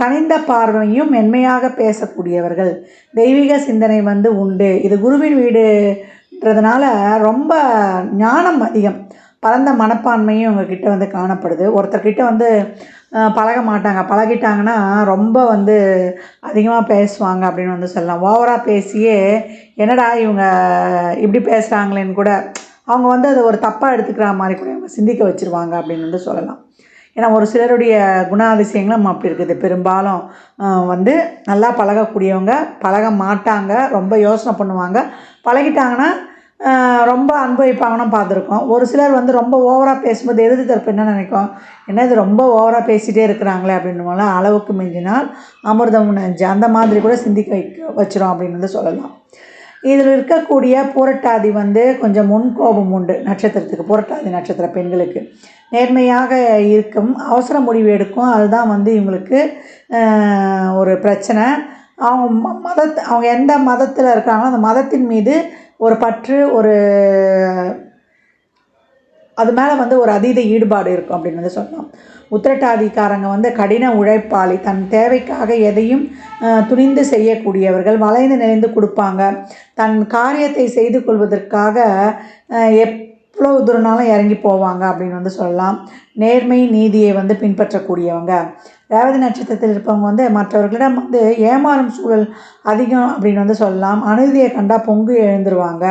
கனிந்த பார்வையும் மென்மையாக பேசக்கூடியவர்கள், தெய்வீக சிந்தனை வந்து உண்டு. இது குருவின் வீடுன்றதுனால ரொம்ப ஞானம் அதிகம், பரந்த மனப்பான்மையும் இவங்கக்கிட்ட வந்து காணப்படுது. ஒருத்தர்கிட்ட வந்து பழக மாட்டாங்க, பழகிட்டாங்கன்னா ரொம்ப வந்து அதிகமாக பேசுவாங்க அப்படின்னு வந்து சொல்லலாம். ஓவராக பேசியே என்னடா இவங்க இப்படி பேசுகிறாங்களேன்னு கூட அவங்க வந்து அதை ஒரு தப்பாக எடுத்துக்கிற மாதிரி கூட இவங்க சிந்திக்க வச்சுருவாங்க அப்படின்னு வந்து சொல்லலாம். ஏன்னா ஒரு சிலருடைய குணாதிசயங்களும் அப்படி இருக்குது. பெரும்பாலும் வந்து நல்லா பழகக்கூடியவங்க பழக மாட்டாங்க, ரொம்ப யோசனை பண்ணுவாங்க, பழகிட்டாங்கன்னா ரொம்ப அனுபவிப்பாங்கன்னு பார்த்துருக்கோம். ஒரு சிலர் வந்து ரொம்ப ஓவராக பேசும்போது எதிர்த்து தரப்பு என்ன நினைக்கும், என்ன இது ரொம்ப ஓவராக பேசிகிட்டே இருக்கிறாங்களே அப்படின்றவங்களாம், அளவுக்கு மிஞ்சினால் அமிர்தம் நெஞ்சு, அந்த மாதிரி கூட சிந்திக்க வச்சிரும் அப்படின்னு வந்து சொல்லலாம். இதில் இருக்கக்கூடிய பூரட்டாதி வந்து கொஞ்சம் முன்கோபம் உண்டு நட்சத்திரத்துக்கு. பூரட்டாதி நட்சத்திர பெண்களுக்கு நேர்மையாக இருக்கும், அவசர முடிவு எடுக்கும். அதுதான் வந்து இவங்களுக்கு ஒரு பிரச்சனை. அவங்க எந்த மதத்தில் இருக்காங்களோ அந்த மதத்தின் மீது ஒரு பற்று, ஒரு அது மேலே வந்து ஒரு அதீத ஈடுபாடு இருக்கும் அப்படின்னு வந்து சொல்லலாம். உத்திரட்டாதிக்காரங்க வந்து கடின உழைப்பாளி, தன் தேவைக்காக எதையும் துணிந்து செய்யக்கூடியவர்கள், வளைந்து நெளிந்து கொடுப்பாங்க, தன் காரியத்தை செய்து கொள்வதற்காக எவ்வளோ தூரனாலும் இறங்கி போவாங்க அப்படின்னு வந்து சொல்லலாம். நேர்மை நீதியை வந்து பின்பற்றக்கூடியவங்க. ரேவதி நட்சத்திரத்தில் இருப்பவங்க வந்து மற்றவர்களிடம் வந்து ஏமாறும் சூழல் அதிகம் அப்படின்னு வந்து சொல்லலாம். அநீதியை கண்டா பொங்கு எழுந்துருவாங்க,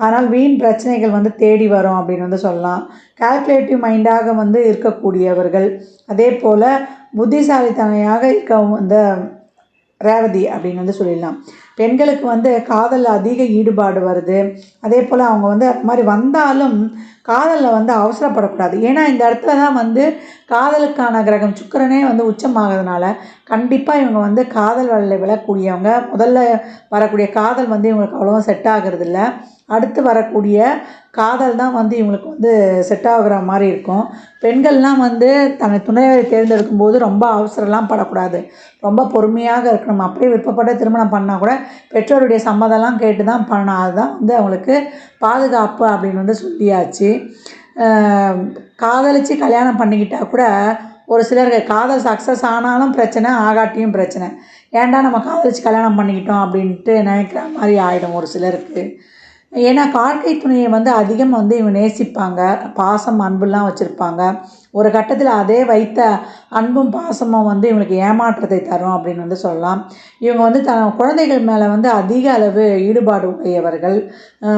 ஆனால் வீண் பிரச்சனைகள் வந்து தேடி வரும் அப்படின்னு வந்து சொல்லலாம். கால்குலேட்டிவ் மைண்டாக வந்து இருக்கக்கூடியவர்கள், அதே போல் புத்திசாலித்தனையாக இருக்க இந்த ரேவதி அப்படின்னு வந்து சொல்லிடலாம். பெண்களுக்கு வந்து காதலில் அதிக ஈடுபாடு வருது. அதே போல் அவங்க வந்து அது மாதிரி வந்தாலும் காதலில் வந்து அவசரப்படக்கூடாது. ஏன்னா இந்த இடத்துல தான் வந்து காதலுக்கான கிரகம் சுக்கிரனே வந்து உச்சமாகிறதுனால கண்டிப்பாக இவங்க வந்து காதல் வலையில் விழக்கூடியவங்க. முதல்ல வரக்கூடிய காதல் வந்து இவங்களுக்கு அவ்வளோவா செட் ஆகிறது இல்லை. அடுத்து வரக்கூடிய காதல் தான் வந்து இவங்களுக்கு வந்து செட் ஆகுற மாதிரி இருக்கும். பெண்கள்லாம் வந்து தன்னை துணையை தேர்ந்தெடுக்கும் போது ரொம்ப அவசரம்லாம் படக்கூடாது, ரொம்ப பொறுமையாக இருக்கணும். அப்படியே விருப்பப்பட்ட திருமணம் பண்ணால் கூட பெற்றோருடைய சம்மதம்லாம் கேட்டு தான் பண்ணணும். அதுதான் வந்து அவங்களுக்கு பாதுகாப்பு அப்படின்னு வந்து சொல்லியாச்சு. காதலித்து கல்யாணம் பண்ணிக்கிட்டால் கூட ஒரு சிலருக்கு காதல் சக்ஸஸ் ஆனாலும் பிரச்சனை, ஆகாட்டியும் பிரச்சனை. ஏன்டா நம்ம காதலித்து கல்யாணம் பண்ணிக்கிட்டோம் அப்படின்ட்டு நினைக்கிற மாதிரி ஆகிடும் ஒரு சிலருக்கு. ஏன்னா வாழ்க்கை துணையை வந்து அதிகம் வந்து இவங்க நேசிப்பாங்க, பாசம் அன்புலாம் வச்சுருப்பாங்க. ஒரு கட்டத்தில் அதே வைத்த அன்பும் பாசமும் வந்து இவங்களுக்கு ஏமாற்றத்தை தரும் அப்படின்னு வந்து சொல்லலாம். இவங்க வந்து குழந்தைகள் மேலே வந்து அதிக அளவு ஈடுபாடு உடையவர்கள்.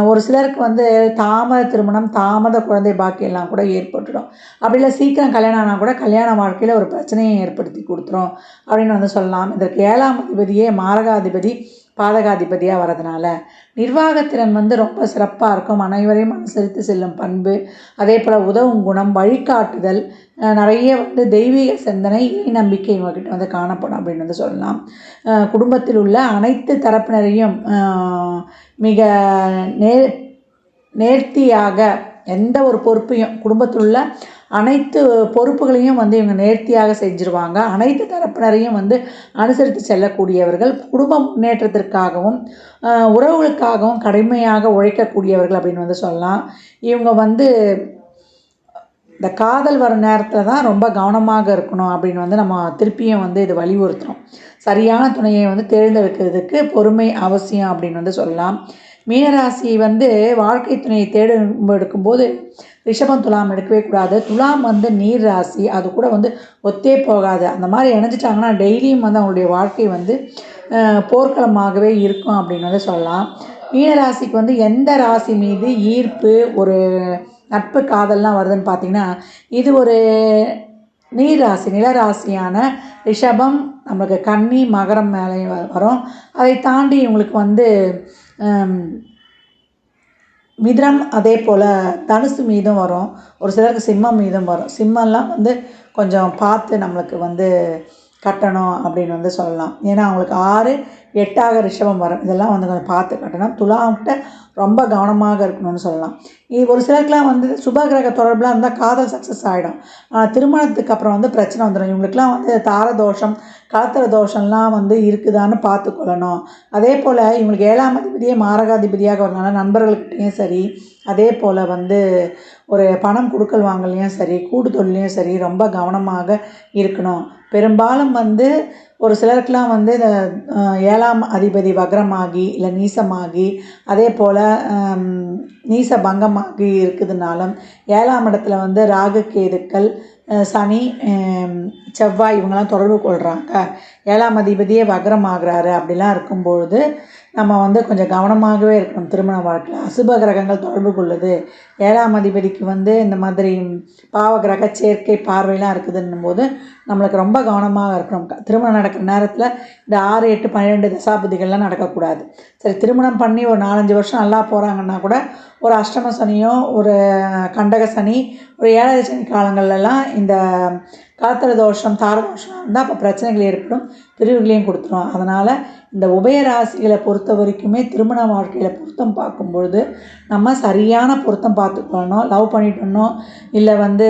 ஒரு சிலருக்கு வந்து தாமத திருமணம், தாமத குழந்தை பாக்கியெல்லாம் கூட ஏற்பட்டுடும். அப்படி இல்லை சீக்கிரம் கல்யாணம் ஆனால் கூட கல்யாண வாழ்க்கையில் ஒரு பிரச்சனையை ஏற்படுத்தி கொடுத்துரும் அப்படின்னு வந்து சொல்லலாம். இதற்கு 7ஆம் அதிபதியே மாரகாதிபதி பாதகாதிபதியாக வரதுனால நிர்வாகத்திறன் வந்து ரொம்ப சிறப்பாக இருக்கும். அனைவரையும் அனுசரித்து செல்லும் பண்பு, அதே போல் உதவும் குணம், வழிகாட்டுதல், நிறைய வந்து தெய்வீக சிந்தனை, நம்பிக்கை இவங்ககிட்ட வந்து காணப்படும் அப்படின்னு வந்து சொல்லலாம். குடும்பத்தில் உள்ள அனைத்து தரப்பினரையும் மிக நேர்த்தியாக எந்த ஒரு பொறுப்பையும், குடும்பத்தில் உள்ள அனைத்து பொறுப்புகளையும் வந்து இவங்க நேர்த்தியாக செஞ்சுருவாங்க. அனைத்து தரப்பினரையும் வந்து அனுசரித்து செல்லக்கூடியவர்கள், குடும்ப முன்னேற்றத்திற்காகவும் உறவுகளுக்காகவும் கடுமையாக உழைக்கக்கூடியவர்கள் அப்படின்னு வந்து சொல்லலாம். இவங்க வந்து இந்த காதல் வர நேரத்தில் தான் ரொம்ப கவனமாக இருக்கணும் அப்படின்னு வந்து நம்ம திருப்பியும் வந்து இது வலியுறுத்துகிறோம். சரியான துணையை வந்து தேர்ந்தெடுக்கிறதுக்கு பொறுமை அவசியம் அப்படின்னு வந்து சொல்லலாம். மீனராசி வந்து வாழ்க்கை துணையை எடுக்கும்போது ரிஷபம் துலாம் எடுக்கவே கூடாது. துலாம் வந்து நீர் ராசி, அது கூட வந்து ஒத்தே போகாது. அந்த மாதிரி இணைஞ்சிட்டாங்கன்னா டெய்லியும் வந்து அவங்களுடைய வாழ்க்கை வந்து போர்க்களமாகவே இருக்கும் அப்படின்னு வந்து சொல்லலாம். மீனராசிக்கு வந்து எந்த ராசி மீது ஈர்ப்பு, ஒரு நட்பு, காதல்லாம் வருதுன்னு பார்த்திங்கன்னா இது ஒரு நீர் ராசி, நிலராசியான ரிஷபம், நம்மளுக்கு கன்னி, மகரம் மேலே வரும். அதை தாண்டி இவங்களுக்கு வந்து மிதுனம், அதே போல் தனுசு மீதும் வரும். ஒரு சிலருக்கு சிம்மம் மீதும் வரும். சிம்மம்லாம் வந்து கொஞ்சம் பார்த்து நம்மளுக்கு வந்து கட்டணும் அப்படின்னு வந்து சொல்லலாம். ஏன்னா அவங்களுக்கு 6, 8 ரிஷபம் வரும். இதெல்லாம் வந்து கொஞ்சம் பார்த்து கட்டணும். துலாம்கிட்ட ரொம்ப கவனமாக இருக்கணும்னு சொல்லலாம். ஒரு சிலருக்குலாம் வந்து சுபகிரக தொடர்புலாம் இருந்தால் காதல் சக்ஸஸ் ஆகிடும். ஆனால் திருமணத்துக்கு அப்புறம் வந்து பிரச்சனை வந்துடும். இவங்களுக்குலாம் வந்து தாரதோஷம், கலத்திர தோஷம்லாம் வந்து இருக்குதான்னு பார்த்துக்கொள்ளணும். அதே போல் இவங்களுக்கு 7ஆம் அதிபதியே மாரகாதிபதியாக வரனால நண்பர்கள்கிட்டையும் சரி, அதே போல் வந்து ஒரு பணம் கொடுக்கல் வாங்கலையும் சரி, கூட்டு தொழிலையும் சரி ரொம்ப கவனமாக இருக்கணும். பெரும்பாலும் வந்து ஒரு சிலருக்குலாம் வந்து இந்த 7ஆம் அதிபதி வக்ரமாகி இல்லை நீசமாகி, அதே போல் நீச பங்கமாகி இருக்குதுனாலும் 7ஆம் இடத்துல வந்து ராகு கேதுக்கள், சனி, செவ்வாய் இவங்கெல்லாம் தொடர்பு கொள்கிறாங்க. 7ஆம் அதிபதியே வக்ரமாகிறாரு. அப்படிலாம் இருக்கும்பொழுது நம்ம வந்து கொஞ்சம் கவனமாகவே இருக்கணும். திருமண வாழ்க்கையில் அசுப கிரகங்கள் தொடர்பு கொள்ளுது, 7ஆம் அதிபதிக்கு வந்து இந்த மாதிரி பாவ கிரக சேர்க்கை பார்வையெல்லாம் இருக்குதுன்னும் போது நம்மளுக்கு ரொம்ப கவனமாக இருக்கணும். திருமணம் நடக்கிற நேரத்தில் இந்த 6, 8, 12 தசாபதிகள்லாம் நடக்கக்கூடாது. சரி, திருமணம் பண்ணி ஒரு 4-5 வருஷம் நல்லா போகிறாங்கன்னா கூட ஒரு அஷ்டம சனியோ, ஒரு கண்டக சனி, ஒரு 7 சனி காலங்கள்லாம் இந்த கலத்திர தோஷம், தாரதோஷம் இருந்தால் அப்போ பிரச்சனைகள் ஏற்படும், பிரிவுகளையும் கொடுத்துரும். அதனால் இந்த உபயராசிகளை பொறுத்த வரைக்குமே திருமண வாழ்க்கையில் பொருத்தம் பார்க்கும்பொழுது நம்ம சரியான பொருத்தம் பார்த்துக்கணும். லவ் பண்ணிட்டோன்னோ இல்லை வந்து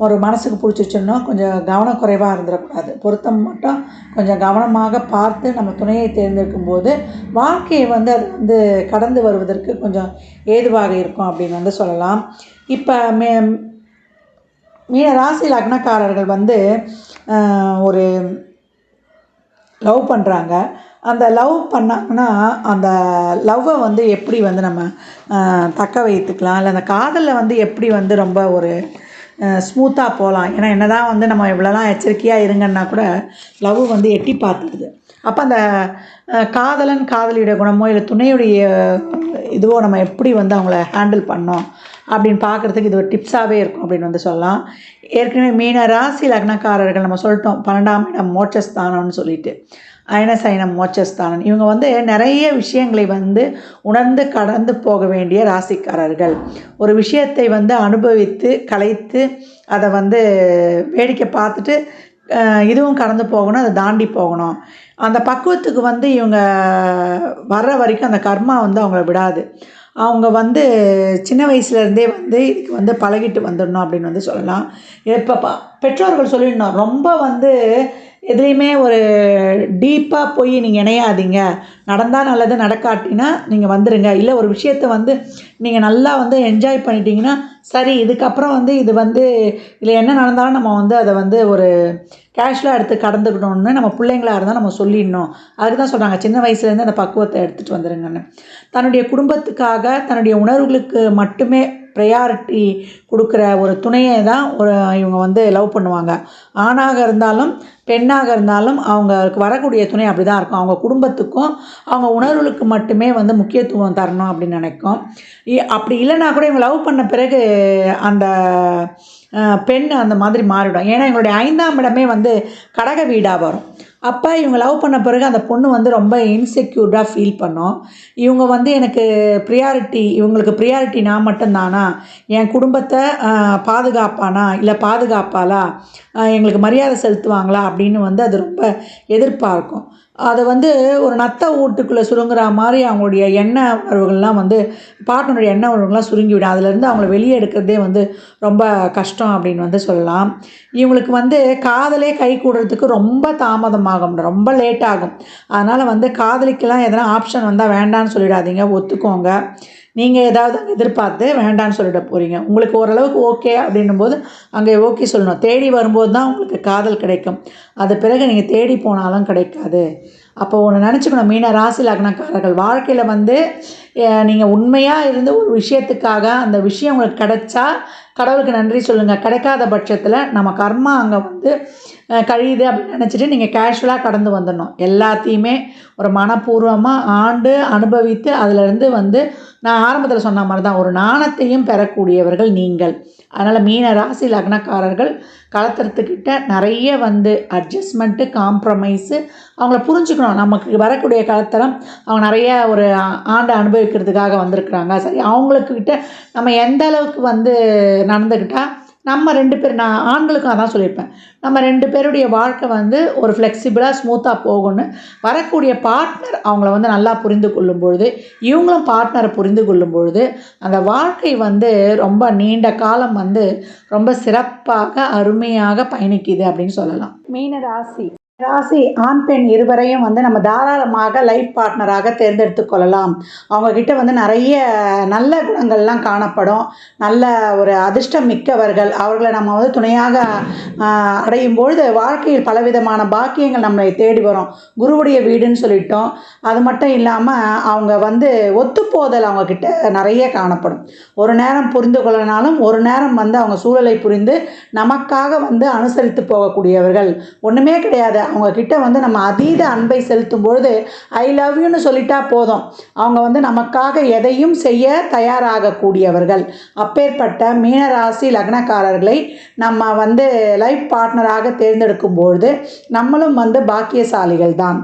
ஒரு மனசுக்கு பிடிச்சிச்சோன்னோ கொஞ்சம் கவனக்குறைவாக இருந்துடக்கூடாது. பொருத்தம் மட்டும் கொஞ்சம் கவனமாக பார்த்து நம்ம துணையை தேர்ந்தெடுக்கும் போது வாழ்க்கையை வந்து அது வந்து கடந்து வருவதற்கு கொஞ்சம் ஏதுவாக இருக்கும் அப்படின்னு வந்து சொல்லலாம். இப்போ மீன ராசி லக்னக்காரர்கள் வந்து ஒரு லவ் பண்ணுறாங்க. அந்த லவ் பண்ணாங்கன்னா அந்த லவ்வை வந்து எப்படி வந்து நம்ம தக்க வைத்துக்கலாம், இல்லை அந்த காதலில் வந்து எப்படி வந்து ரொம்ப ஒரு ஸ்மூத்தாக போகலாம். ஏன்னா என்ன தான் வந்து நம்ம இவ்வளோலாம் எச்சரிக்கையாக இருங்கன்னா கூட லவ் வந்து எட்டி பார்த்துடுது. அப்போ அந்த காதலன் காதலியுடைய குணமோ இல்லை துணையுடைய இதுவோ நம்ம எப்படி வந்து அவங்கள ஹேண்டில் பண்ணோம் அப்படின்னு பார்க்குறதுக்கு இது ஒரு டிப்ஸாகவே இருக்கும் அப்படின்னு வந்து சொல்லலாம். ஏற்கனவே மீன ராசி லக்னக்காரர்கள் நம்ம சொல்லிட்டோம் 12ஆம் இடம் மோட்சஸ்தானம்னு சொல்லிட்டு, அயனசயனம் மோட்சஸ்தானம். இவங்க வந்து நிறைய விஷயங்களை வந்து உணர்ந்து கடந்து போக வேண்டிய ராசிக்காரர்கள். ஒரு விஷயத்தை வந்து அனுபவித்து கலைத்து அதை வந்து வேடிக்கை பார்த்துட்டு இதுவும் கடந்து போகணும், அதை தாண்டி போகணும். அந்த பக்குவத்துக்கு வந்து இவங்க வர்ற வரைக்கும் அந்த கர்மா வந்து அவங்கள விடாது. அவங்க வந்து சின்ன வயசுலேருந்தே வந்து இதுக்கு வந்து பழகிட்டு வந்துடணும் அப்படின்னு வந்து சொல்லலாம். இப்போ பெற்றோர்கள் சொல்லிடணும், ரொம்ப வந்து எதுலேயுமே ஒரு டீப்பாக போய் நீங்கள் இணையாதீங்க, நடந்தால் நல்லது, நடக்காட்டினா நீங்கள் வந்துடுங்க. இல்லை ஒரு விஷயத்தை வந்து நீங்கள் நல்லா வந்து என்ஜாய் பண்ணிட்டீங்கன்னா சரி, இதுக்கப்புறம் வந்து இது வந்து இதில் என்ன நடந்தாலும் நம்ம வந்து அதை வந்து ஒரு கேஷுவலாக எடுத்து கடந்துக்கணும்னு நம்ம பிள்ளைங்களாக இருந்தால் நம்ம சொல்லிடணும். அதுக்கு தான் சொல்கிறாங்க சின்ன வயசுலேருந்து அந்த பக்குவத்தை எடுத்துகிட்டு வந்துடுங்கன்னு. தன்னுடைய குடும்பத்துக்காக தன்னுடைய உணர்வுகளுக்கு மட்டுமே ப்ரையாரிட்டி கொடுக்குற ஒரு துணையை தான் இவங்க வந்து லவ் பண்ணுவாங்க. ஆணாக இருந்தாலும் பெண்ணாக இருந்தாலும் அவங்களுக்கு வரக்கூடிய துணை அப்படி தான் இருக்கும். அவங்க குடும்பத்துக்கும் அவங்க உணர்வுகளுக்கு மட்டுமே வந்து முக்கியத்துவம் தரணும் அப்படின்னு நினைக்கும். அப்படி இல்லைன்னா கூட இவங்க லவ் பண்ண பிறகு அந்த பெண் அந்த மாதிரி மாறிடும். ஏன்னா இவங்களுடைய 5ஆம் இடமே வந்து கடக வீடாக வரும். அப்போ இவங்க லவ் பண்ண பிறகு அந்த பொண்ணு வந்து ரொம்ப இன்செக்யூர்டாக ஃபீல் பண்ணோம். இவங்க வந்து எனக்கு இவங்களுக்கு ப்ரியாரிட்டி நான் மட்டும்தானா, என் குடும்பத்தை பாதுகாப்பானா இல்லை பாதுகாப்பாளா, எங்களுக்கு மரியாதை செலுத்துவாங்களா அப்படின்னு வந்து அது ரொம்ப எதிர்பார்க்கும். அதை வந்து ஒரு நத்த வீட்டுக்குள்ளே சுருங்குற மாதிரி அவங்களுடைய எண்ண உணர்வுகள்லாம் வந்து பார்ட்னருடைய எண்ண உணர்வுகள்லாம் சுருங்கிவிடும். அதிலேருந்து அவங்கள வெளியே எடுக்கிறதே வந்து ரொம்ப கஷ்டம் அப்படின்னு வந்து சொல்லலாம். இவங்களுக்கு வந்து காதலே கை கூடுறதுக்கு ரொம்ப தாமதமாகும், ரொம்ப லேட் ஆகும். அதனால் வந்து காதலிக்கெல்லாம் எதனா ஆப்ஷன் வந்தால் வேண்டான்னு சொல்லிடாதீங்க, ஒத்துக்கோங்க. நீங்கள் ஏதாவது அங்கே எதிர்பார்த்து வேண்டான்னு சொல்லிட போகிறீங்க. உங்களுக்கு ஓரளவுக்கு ஓகே அப்படின்னும் போது அங்கே ஓகே சொல்லணும். தேடி வரும்போது தான் உங்களுக்கு காதல் கிடைக்கும், அது பிறகு நீங்கள் தேடி போனாலும் கிடைக்காது. அப்போ ஒன்று நினச்சிக்கணும், மீன ராசி லக்னக்காரர்கள் வாழ்க்கையில் வந்து நீங்கள் உண்மையாக இருந்து ஒரு விஷயத்துக்காக அந்த விஷயம் உங்களுக்கு கிடைச்சா கடவுளுக்கு நன்றி சொல்லுங்கள். கிடைக்காத பட்சத்தில் நம்ம கர்மா அங்கே வந்து கழியுது அப்படின்னு நினச்சிட்டு நீங்கள் கேஷுவலாக கடந்து வந்துடணும். எல்லாத்தையுமே ஒரு மனப்பூர்வமாக ஆண்டு அனுபவித்து அதிலிருந்து வந்து நான் ஆரம்பத்தில் சொன்ன மாதிரி தான் ஒரு நாணத்தையும் பெறக்கூடியவர்கள் நீங்கள். அதனால் மீன ராசி லக்னக்காரர்கள் கலத்திரத்துக்கிட்ட நிறைய வந்து அட்ஜஸ்ட்மெண்ட்டு, காம்ப்ரமைஸு அவங்கள புரிஞ்சுக்கணும். நமக்கு வரக்கூடிய கலத்தரம் அவங்க நிறைய ஒரு ஆண்டை அனுபவிக்கிறதுக்காக வந்திருக்கிறாங்க. சரி, அவங்களுக்கிட்ட நம்ம எந்த அளவுக்கு வந்து நடந்துக்கிட்டால் நம்ம 2 பேர், நான் ஆண்களுக்கும் அதான் சொல்லியிருப்பேன், நம்ம 2 பேருடைய வாழ்க்கை வந்து ஒரு ஃப்ளெக்சிபிளாக ஸ்மூத்தாக போகணும்னு. வரக்கூடிய பார்ட்னர் அவங்கள வந்து நல்லா புரிந்து கொள்ளும் பொழுது, இவங்களும் பார்ட்னரை புரிந்து கொள்ளும் பொழுது, அந்த வாழ்க்கை வந்து ரொம்ப நீண்ட காலம் வந்து ரொம்ப சிறப்பாக அருமையாக பயணிக்குது அப்படின்னு சொல்லலாம். மீன ராசி ஆண் பெண் இருவரையும் வந்து நம்ம தாராளமாக லைஃப் பார்ட்னராக தேர்ந்தெடுத்து கொள்ளலாம். அவங்கக்கிட்ட வந்து நிறைய நல்ல குணங்கள்லாம் காணப்படும். நல்ல ஒரு அதிர்ஷ்டம் மிக்கவர்கள். அவர்களை நம்ம வந்து துணையாக அடையும் பொழுது வாழ்க்கையில் பலவிதமான பாக்கியங்கள் நம்மளை தேடி வரும். குருவுடைய வீடுன்னு சொல்லிட்டோம். அது மட்டும் இல்லாமல் அவங்க வந்து ஒத்துப்போதல் அவங்கக்கிட்ட நிறைய காணப்படும். ஒரு நேரம் புரிந்து கொள்ளனாலும் ஒரு நேரம் வந்து அவங்க சூழலை புரிந்து நமக்காக வந்து அனுசரித்து போகக்கூடியவர்கள். ஒன்றுமே கிடையாது, அவங்கக்கிட்ட வந்து நம்ம அதீத அன்பை செலுத்தும் பொழுது ஐ லவ் யூன்னு சொல்லிட்டா போதும், அவங்க வந்து நமக்காக எதையும் செய்ய தயாராகக்கூடியவர்கள். அப்பேற்பட்ட மீனராசி லக்னக்காரர்களை நம்ம வந்து லைஃப் பார்ட்னராக தேர்ந்தெடுக்கும் பொழுது நம்மளும் வந்து பாக்கியசாலிகள் தான்.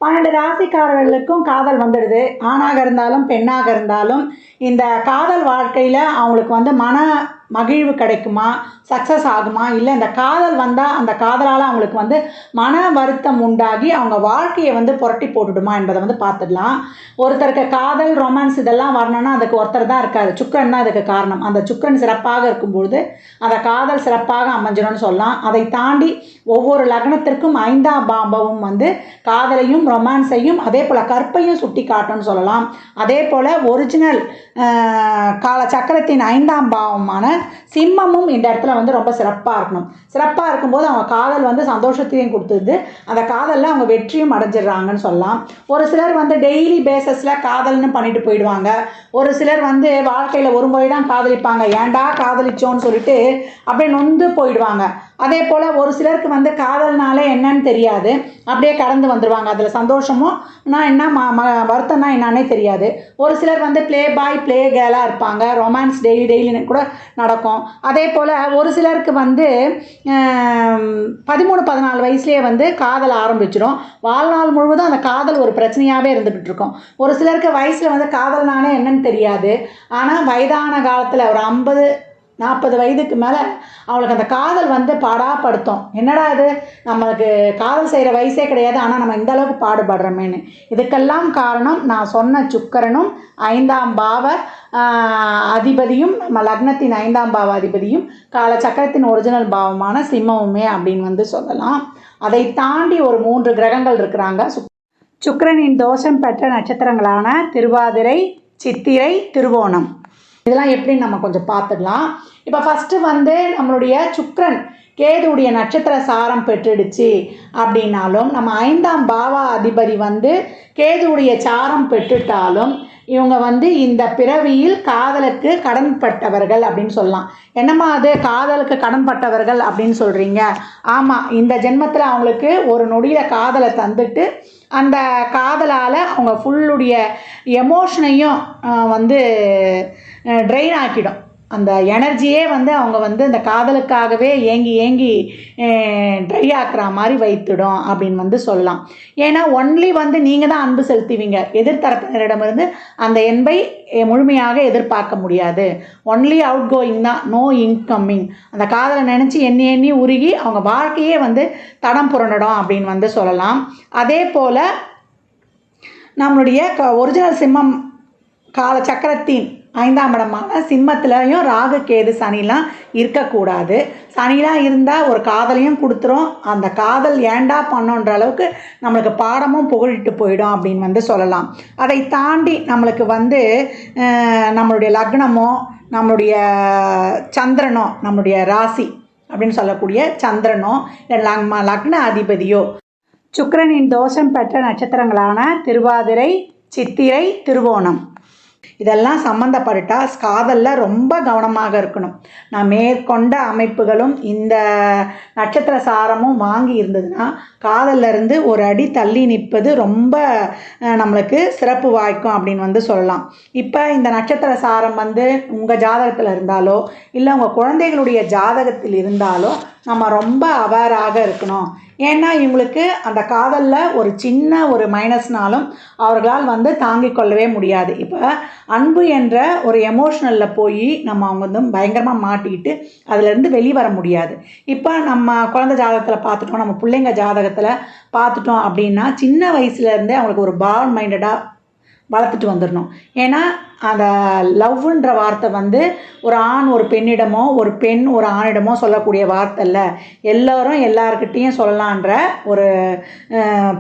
12 ராசிக்காரர்களுக்கும் காதல் வந்துடுது. ஆணாக இருந்தாலும் பெண்ணாக இருந்தாலும் இந்த காதல் வாழ்க்கையில் அவங்களுக்கு வந்து மன மகிழ்வு கிடைக்குமா, சக்ஸஸ் ஆகுமா, இல்லை இந்த காதல் வந்தால் அந்த காதலால் அவங்களுக்கு வந்து மன வருத்தம் உண்டாகி அவங்க வாழ்க்கையை வந்து புரட்டி போட்டுடுமா என்பதை வந்து பார்த்துடலாம். ஒருத்தருக்கு காதல் ரொமான்ஸ் இதெல்லாம் வரணும்னா அதுக்கு ஒருத்தர் தான் இருக்காது, சுக்கிரன் தான் அதுக்கு காரணம். அந்த சுக்கிரன் சிறப்பாக இருக்கும்பொழுது அந்த காதல் சிறப்பாக அமைஞ்சிடும்னு சொல்லலாம். அதை தாண்டி ஒவ்வொரு லக்னத்திற்கும் 5ஆம் பாவமும் வந்து காதலையும் ரொமான்ஸையும் அதே போல் கற்பையும் சுட்டி காட்டும்னு சொல்லலாம். அதே போல் ஒரிஜினல் கால சக்கரத்தின் 5ஆம் பாவமான சிம்மமும் இந்த இடத்துல வந்து ரொம்ப சிறப்பாக இருக்கணும். சிறப்பாக இருக்கும்போது அவங்க காதல் வந்து சந்தோஷத்தையும் கொடுத்துது, அந்த காதலில் அவங்க வெற்றியும் அடைஞ்சிடுறாங்கன்னு சொல்லலாம். ஒரு சிலர் வந்து டெய்லி பேசஸில் காதல்னு பண்ணிட்டு போயிடுவாங்க. ஒரு சிலர் வந்து வாழ்க்கையில் ஒரு முறை தான் காதலிப்பாங்க, ஏன்டா காதலிச்சோன்னு சொல்லிட்டு அப்படியே நொந்து போயிடுவாங்க. அதே போல் ஒரு சிலருக்கு வந்து காதல்னாலே என்னன்னு தெரியாது, அப்படியே கடந்து வந்துடுவாங்க. அதில் சந்தோஷமும் நான் என்ன வருத்தம்னா என்னன்னே தெரியாது. ஒரு சிலர் வந்து ப்ளே பாய் ப்ளே கேர்ளாக இருப்பாங்க, ரொமான்ஸ் டெய்லின்னு கூட நடக்கும். அதே போல் ஒரு சிலருக்கு வந்து 13-14 வயசுலேயே வந்து காதல் ஆரம்பிச்சிடும். வாழ்நாள் முழுவதும் அந்த காதல் ஒரு பிரச்சனையாகவே இருந்துக்கிட்டு இருக்கும். ஒரு சிலருக்கு வயசில் வந்து காதல்னாலே என்னன்னு தெரியாது, ஆனால் வயதான காலத்தில் ஒரு 50-40 வயதுக்கு மேலே அவளுக்கு அந்த காதல் வந்து பாடாப்படுத்தும். என்னடா இது, நம்மளுக்கு காதல் செய்கிற வயசே கிடையாது, ஆனால் நம்ம இந்த அளவுக்கு பாடுபடுறோமேன்னு. இதுக்கெல்லாம் காரணம் நான் சொன்ன சுக்கிரனும் 5ஆம் பாவ அதிபதியும் நம்ம லக்னத்தின் 5ஆம் பாவ அதிபதியும் காலச்சக்கரத்தின் ஒரிஜினல் பாவமான சிம்மமுமே அப்படின்னு வந்து சொல்லலாம். அதை தாண்டி ஒரு 3 கிரகங்கள் இருக்கிறாங்க. சுக்கிரனின் தோஷம் பெற்ற நட்சத்திரங்களான திருவாதிரை, சித்திரை, திருவோணம். இதெல்லாம் எப்படின்னு நம்ம கொஞ்சம் பார்த்துடலாம். இப்போ ஃபஸ்ட்டு வந்து நம்மளுடைய சுக்கிரன் கேதுவுடைய நட்சத்திர சாரம் பெற்றுடுச்சு அப்படின்னாலும், நம்ம 5ஆம் பாவ அதிபதி வந்து கேதுவுடைய சாரம் பெற்றுட்டாலும் இவங்க வந்து இந்த பிறவியில் காதலுக்கு கடன்பட்டவர்கள் அப்படின்னு சொல்லலாம். என்னம்மா அது காதலுக்கு கடன்பட்டவர்கள் அப்படின்னு சொல்கிறீங்க? ஆமாம், இந்த ஜென்மத்தில் அவங்களுக்கு ஒரு நொடியில் காதலை தந்துட்டு அந்த காதலால் அவங்க ஃபுல்லுடைய எமோஷனையும் வந்து ட்ரெயின் ஆக்கிடும். அந்த எனர்ஜியே வந்து அவங்க வந்து இந்த காதலுக்காகவே ஏங்கி ட்ரை ஆக்குற மாதிரி வைத்துடும் அப்படின்னு வந்து சொல்லலாம். ஏன்னா ஒன்லி வந்து நீங்கள் தான் அன்பு செலுத்துவீங்க, எதிர்த்தரப்பினரிடமிருந்து அந்த அன்பை முழுமையாக எதிர்பார்க்க முடியாது. ஒன்லி அவுட் கோயிங் தான், நோ இன்கம்மிங். அந்த காதலை நினச்சி எண்ணி உருகி அவங்க வாழ்க்கையே வந்து தடம் புரண்டிடும் அப்படின்னு வந்து சொல்லலாம். அதே போல் நம்மளுடைய ஒரிஜினல் சிம்மம் கால சக்கரத்தின் 5ஆம் இடமான சிம்மத்துலேயும் ராகு கேது சனிலாம் இருக்கக்கூடாது. சனிலாம் இருந்தால் ஒரு காதலையும் கொடுத்துரும், அந்த காதல் ஏண்டா பண்ணோன்ற அளவுக்கு நம்மளுக்கு பாடமும் புகழிட்டு போயிடும் அப்படின்னு வந்து சொல்லலாம். அதை தாண்டி நம்மளுக்கு வந்து நம்மளுடைய லக்னமோ நம்மளுடைய சந்திரனோ நம்மளுடைய ராசி அப்படின்னு சொல்லக்கூடிய சந்திரனோ இல்லை லக்ன அதிபதியோ சுக்கிரனின் தோஷம் பெற்ற நட்சத்திரங்களான திருவாதிரை, சித்திரை, திருவோணம் இதெல்லாம் சம்மந்தப்பட்டுட்டா காதலில் ரொம்ப கவனமாக இருக்கணும். நான் மேற்கொண்ட அமைப்புகளும் இந்த நட்சத்திர சாரமும் வாங்கி இருந்ததுன்னா காதலிருந்து ஒரு அடி தள்ளி நிற்பது ரொம்ப நம்மளுக்கு சிறப்பு வாய்க்கும் அப்படின்னு வந்து சொல்லலாம். இப்போ இந்த நட்சத்திர சாரம் வந்து உங்கள் ஜாதகத்தில் இருந்தாலோ இல்லை உங்கள் குழந்தைகளுடைய ஜாதகத்தில் இருந்தாலோ நம்ம ரொம்ப அவேராக இருக்கணும். ஏன்னா இவங்களுக்கு அந்த காதலில் ஒரு சின்ன ஒரு மைனஸ்னாலும் அவர்களால் வந்து தாங்கிக் கொள்ளவே முடியாது. இப்போ அன்பு என்ற ஒரு எமோஷ்னலில் போய் நம்ம அவங்க வந்து பயங்கரமாக மாட்டிக்கிட்டு அதிலேருந்து வெளிவர முடியாது. இப்போ நம்ம குழந்தை ஜாதகத்தில் பார்த்துட்டோம், நம்ம பிள்ளைங்க ஜாதகத்தில் பார்த்துட்டோம் அப்படின்னா சின்ன வயசுலேருந்தே அவங்களுக்கு ஒரு பால் மைண்டடாக வளர்த்துட்டு வந்துடணும். ஏன்னா அந்த லவ்ன்ற வார்த்தை வந்து ஒரு ஆண் ஒரு பெண்ணிடமோ ஒரு பெண் ஒரு ஆணிடமோ சொல்லக்கூடிய வார்த்தை இல்லை, எல்லோரும் எல்லாருக்கிட்டேயும் சொல்லலான்ற ஒரு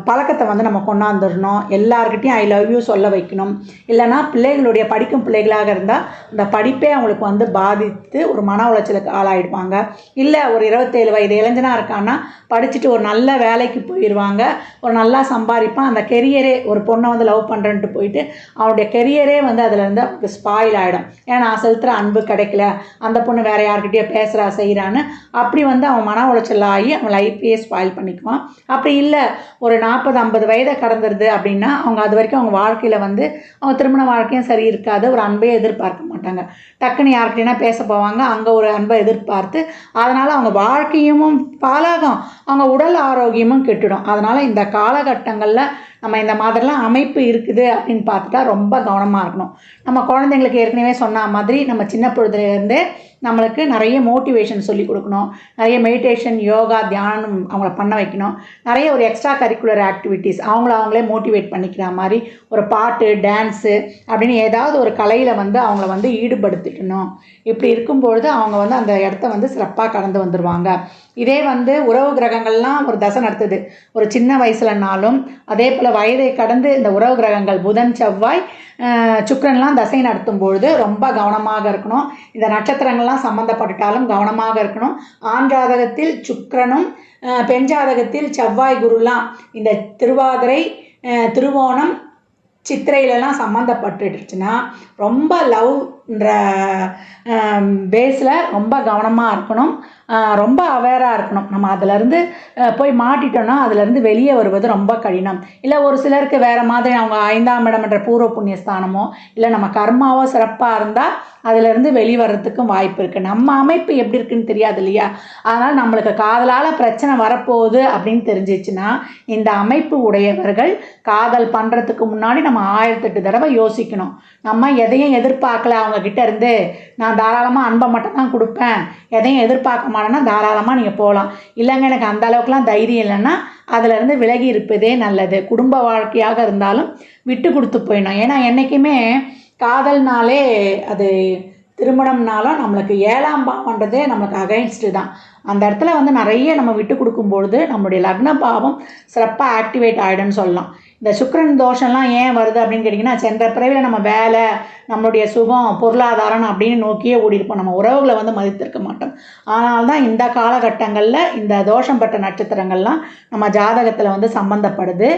பழக்கத்தை வந்து நம்ம கொண்டாந்துடணும். எல்லாருக்கிட்டையும் ஐ லவ் யூ சொல்ல வைக்கணும். இல்லைனா பிள்ளைகளுடைய படிக்கும் பிள்ளைகளாக இருந்தால் அந்த படிப்பே அவங்களுக்கு வந்து பாதித்து ஒரு மன உளைச்சலுக்கு ஆளாயிடுவாங்க. இல்லை ஒரு 27 வயது இளைஞனாக இருக்கான்னா படிச்சுட்டு ஒரு நல்ல வேலைக்கு போயிடுவாங்க, ஒரு நல்லா சம்பாதிப்பான். அந்த கெரியரே ஒரு பொண்ணை வந்து லவ் பண்ணுறேன்ட்டு போயிட்டு அவனுடைய கெரியரே வந்து அதில் இருந்து அவனுக்கு ஸ்பாயில் ஆகிடும். ஏன்னா நான் செலுத்துகிற அன்பு கிடைக்கல, அந்த பொண்ணு வேறு யார்கிட்டயோ பேசுகிறா செய்கிறான்னு அப்படி வந்து அவன் மன உளைச்சல் ஆகி அவன் லைஃப்பையே ஸ்பாயில் பண்ணிக்குவான். அப்படி இல்லை ஒரு 40-50 வயதை கடந்துருது அப்படின்னா அவங்க அது வரைக்கும் அவங்க வாழ்க்கையில் வந்து அவங்க திருமண வாழ்க்கையும் சரி இருக்காது, ஒரு அன்பையே எதிர்பார்க்க மாட்டாங்க. டக்குன்னு யார்கிட்டனா பேச போவாங்க, அங்கே ஒரு அன்பை எதிர்பார்த்து அதனால் அவங்க வாழ்க்கையும் பாலாகும், அவங்க உடல் ஆரோக்கியமும் கெட்டுடும். அதனால் இந்த காலகட்டங்களில் நம்ம இந்த மாதிரிலாம் அமைப்பு இருக்குது அப்படின்னு பார்த்துட்டா ரொம்ப கவனமாக இருக்கணும். நம்ம குழந்தைங்களுக்கு ஏற்கனவே சொன்ன மாதிரி நம்ம சின்ன பொழுதுலேருந்தே நம்மளுக்கு நிறைய மோட்டிவேஷன் சொல்லி கொடுக்கணும், நிறைய மெடிடேஷன் யோகா தியானம் அவங்கள பண்ண வைக்கணும், நிறைய ஒரு எக்ஸ்ட்ரா கரிக்குலர் ஆக்டிவிட்டீஸ் அவங்களே மோட்டிவேட் பண்ணிக்கிற மாதிரி ஒரு பாட்டு டான்ஸு அப்படின்னு ஏதாவது ஒரு கலையில் வந்து அவங்கள வந்து ஈடுபடுத்திக்கணும். இப்படி இருக்கும்பொழுது அவங்க வந்து அந்த இடத்த வந்து சிறப்பாக கடந்து வந்துடுவாங்க. இதே வந்து உறவு கிரகங்கள்லாம் ஒரு தசை நடத்துது ஒரு சின்ன வயசுலனாலும், அதே போல் வயதை கடந்து இந்த உறவு கிரகங்கள் புதன் செவ்வாய் சுக்கிரன்லாம் தசை நடத்தும் பொழுது ரொம்ப கவனமாக இருக்கணும். இந்த நட்சத்திரங்கள்லாம் சம்மந்தப்பட்டாலும் கவனமாக இருக்கணும். ஆண் ஜாதகத்தில் சுக்கிரனும் பெண் ஜாதகத்தில் செவ்வாய் குருலாம் இந்த திருவாதிரை திருவோணம் சித்திரையிலலாம் சம்மந்தப்பட்டுடுச்சுன்னா ரொம்ப லவ்ன்ற பேஸில் ரொம்ப கவனமாக இருக்கணும், ரொம்ப அவேராக இருக்கணும். நம்ம அதிலேருந்து போய் மாட்டிட்டோன்னா அதிலேருந்து வெளியே வருவது ரொம்ப கடினம். இல்லை ஒரு சிலருக்கு வேறு மாதிரி அவங்க 5ஆம் இடம் என்ற பூர்வ புண்ணிய ஸ்தானமோ இல்லை நம்ம கர்மாவோ சிறப்பாக இருந்தால் அதிலேருந்து வெளிவரத்துக்கும் வாய்ப்பு இருக்குது. நம்ம அமைப்பு எப்படி இருக்குன்னு தெரியாது இல்லையா? அதனால் நம்மளுக்கு காதலால் பிரச்சனை வரப்போகுது அப்படின்னு தெரிஞ்சிச்சுன்னா இந்த அமைப்பு உடையவர்கள் காதல் பண்ணுறதுக்கு முன்னாடி நம்ம 1008 தடவை யோசிக்கணும். நம்ம எதையும் எதிர்பார்க்கல அவங்கக்கிட்ட இருந்து, நான் தாராளமாக அன்பை மட்டும் தான் கொடுப்பேன், எதையும் எதிர்பார்க்க மாட்டேன்னா தாராளமாக நீங்கள் போகலாம். இல்லைங்க எனக்கு அந்த அளவுக்குலாம் தைரியம் இல்லைன்னா அதிலேருந்து விலகி இருப்பதே நல்லது. குடும்ப வாழ்க்கையாக இருந்தாலும் விட்டு கொடுத்து போயிடணும். ஏன்னா என்றைக்குமே காதல்னாலே அது திருமணம்னாலும் நம்மளுக்கு 7ஆம் பாவம்ன்றதே நம்மளுக்கு அகைன்ஸ்டு தான். அந்த இடத்துல வந்து நிறைய நம்ம விட்டு கொடுக்கும்பொழுது நம்மளுடைய லக்ன பாவம் சிறப்பாக ஆக்டிவேட் ஆகிடும்னு சொல்லலாம். இந்த சுக்கிரன் தோஷம்லாம் ஏன் வருது அப்படின்னு கேட்டிங்கன்னா சென்ற பிறவியில் நம்ம வேலை நம்மளுடைய சுகம் பொருளாதாரம் அப்படின்னு நோக்கியே ஓடிருப்போம், நம்ம உறவுகளை வந்து மதித்திருக்க மாட்டோம். அதனால தான் இந்த காலகட்டங்களில் இந்த தோஷம் பெற்ற நட்சத்திரங்கள்லாம் நம்ம ஜாதகத்தில் வந்து சம்மந்தப்படுது.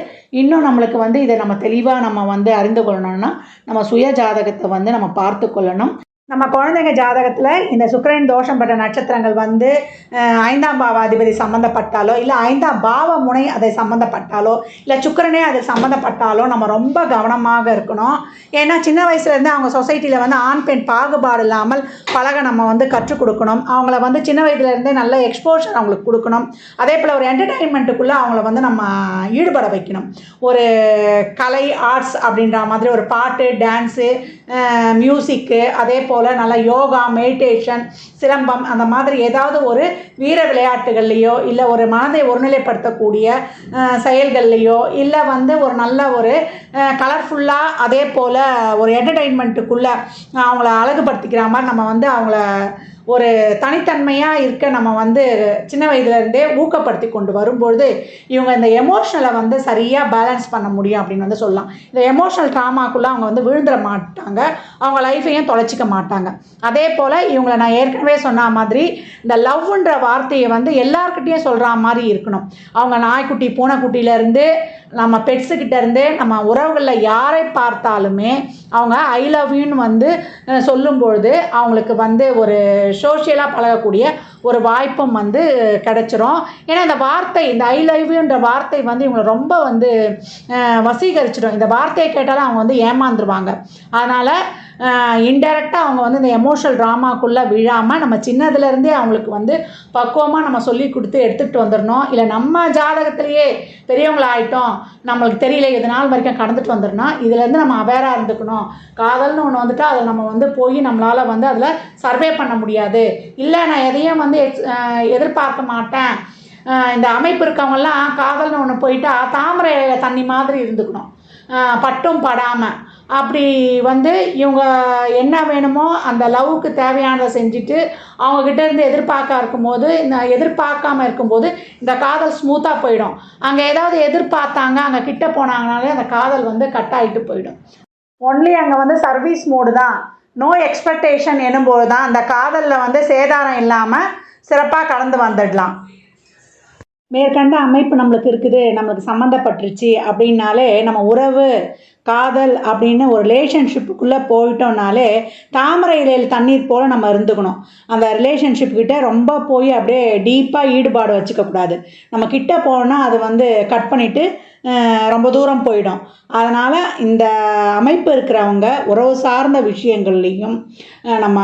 இன்னும் நம்மளுக்கு வந்து இதை நம்ம தெளிவாக நம்ம வந்து அறிந்து கொள்ளணும்னா நம்ம சுய ஜாதகத்தை வந்து நம்ம பார்த்து கொள்ளணும். நம்ம குழந்தைங்க ஜாதகத்தில் இந்த சுக்கிரன் தோஷம் பெற்ற நட்சத்திரங்கள் வந்து 5ஆம் பாவாதிபதி சம்மந்தப்பட்டாலோ இல்லை 5ஆம் பாவ முனை அதை சம்மந்தப்பட்டாலோ இல்லை சுக்கிரனே அது சம்மந்தப்பட்டாலோ நம்ம ரொம்ப கவனமாக இருக்கணும். ஏன்னா சின்ன வயசுலேருந்து அவங்க சொசைட்டியில் வந்து ஆண் பெண் பாகுபாடு இல்லாமல் பழக நம்ம வந்து கற்றுக் கொடுக்கணும். அவங்கள வந்து சின்ன வயதுலேருந்தே நல்ல எக்ஸ்போஷர் அவங்களுக்கு கொடுக்கணும். அதே போல் ஒரு என்டர்டெயின்மெண்ட்டுக்குள்ளே அவங்கள வந்து நம்ம ஈடுபட வைக்கணும். ஒரு கலை ஆர்ட்ஸ் அப்படின்ற மாதிரி ஒரு பாட்டு டான்ஸு மியூசிக்கு அதே போல் நல்லா யோகா மெடிடேஷன் சிலம்பம் அந்த மாதிரி ஏதாவது ஒரு வீர விளையாட்டுகள்லையோ இல்லை ஒரு மனதை ஒருநிலைப்படுத்தக்கூடிய செயல்கள்லையோ இல்லை வந்து ஒரு நல்ல ஒரு கலர்ஃபுல்லாக அதே போல் ஒரு என்டர்டெயின்மெண்ட்டுக்குள்ளே அவங்கள அழகுபடுத்திக்கிற மாதிரி நம்ம வந்து அவங்கள ஒரு தனித்தன்மையாக இருக்க நம்ம வந்து சின்ன வயதுலேருந்தே ஊக்கப்படுத்தி கொண்டு வரும்பொழுது இவங்க இந்த எமோஷ்னலை வந்து சரியாக பேலன்ஸ் பண்ண முடியும் அப்படின்னு வந்து சொல்லலாம். இந்த எமோஷ்னல் ட்ராமாக்குள்ளே அவங்க வந்து விழுந்துட மாட்டாங்க, அவங்க லைஃப்பையும் தொலைச்சிக்க மாட்டாங்க. அதே போல் இவங்களை நான் ஏற்கனவே சொன்ன மாதிரி இந்த லவ்ன்ற வார்த்தையை வந்து எல்லாருக்கிட்டேயும் சொல்கிற மாதிரி இருக்கணும். அவங்க நாய்க்குட்டி பூனைக்குட்டியிலேருந்து நம்ம பெட்ஸுக்கிட்டேருந்து நம்ம உறவுகளில் யாரை பார்த்தாலுமே அவங்க ஐ லவ் யூன்னு வந்து சொல்லும்பொழுது அவங்களுக்கு வந்து ஒரு சோஷியலாக பழகக்கூடிய ஒரு வாய்ப்பும் வந்து கிடைச்சிரும். ஏன்னா இந்த வார்த்தை, இந்த ஐ லவ் யூன்ற வார்த்தை வந்து இவங்களை ரொம்ப வந்து வசீகரிச்சிடும். இந்த வார்த்தையை கேட்டாலும் அவங்க வந்து ஏமாந்துருவாங்க. அதனால் இன்டெரக்டாக அவங்க வந்து இந்த எமோஷனல் ட்ராமாக்குள்ளே விழாமல் நம்ம சின்னதுலேருந்தே அவங்களுக்கு வந்து பக்குவமாக நம்ம சொல்லி கொடுத்து எடுத்துகிட்டு வந்துடணும். இல்லை நம்ம ஜாதகத்திலேயே பெரியவங்களாகிட்டோம், நம்மளுக்கு தெரியல, இது நாள் வரைக்கும் கடந்துட்டு வந்துடணும். இதுலேருந்து நம்ம அவேராக இருந்துக்கணும். காதல்னு ஒன்று வந்துட்டால் அதில் நம்ம வந்து போய் நம்மளால் வந்து அதில் சர்வே பண்ண முடியாது. இல்லை நான் எதையும் வந்து எதிர்பார்க்க மாட்டேன். இந்த அமைப்பு இருக்கவங்கெல்லாம் காதல்னு ஒன்று போயிட்டா தாமரை தண்ணி மாதிரி இருந்துக்கணும், பட்டும் படாமல். அப்படி வந்து இவங்க என்ன வேணுமோ அந்த லவ்வுக்கு தேவையானதை செஞ்சுட்டு அவங்கக்கிட்ட இருந்து எதிர்பார்க்காம இருக்கும்போது இந்த காதல் ஸ்மூத்தாக போயிடும். அங்கே ஏதாவது எதிர்பார்த்தாங்க, அங்கே கிட்ட போனாங்கனாலே அந்த காதல் வந்து கட் ஆகிட்டு போயிடும். ஒன்லி அங்கே வந்து சர்வீஸ் மோடு தான், நோ எக்ஸ்பெக்டேஷன் எனும்போது தான் அந்த காதலில் வந்து சேதாரம் இல்லாமல் சிறப்பாக கடந்து வந்துடலாம். மேற்கண்ட அமைப்பு நம்மளுக்கு இருக்குது, நம்மளுக்கு சம்மந்தப்பட்டுருச்சு அப்படின்னாலே நம்ம உறவு காதல் அப்படின்னு ஒரு ரிலேஷன்ஷிப்புக்குள்ளே போயிட்டோம்னாலே தாமரை இலையில் தண்ணீர் போல் நம்ம இருந்துக்கணும். அந்த ரிலேஷன்ஷிப்கிட்ட ரொம்ப போய் அப்படியே டீப்பாக ஈடுபாடு வச்சுக்கக்கூடாது. நம்ம கிட்ட போனால் அது வந்து கட் பண்ணிவிட்டு ரொம்ப தூரம் போயிடும். அதனால் இந்த அமைப்பு இருக்கிறவங்க உறவு சார்ந்த விஷயங்கள்லேயும் நம்ம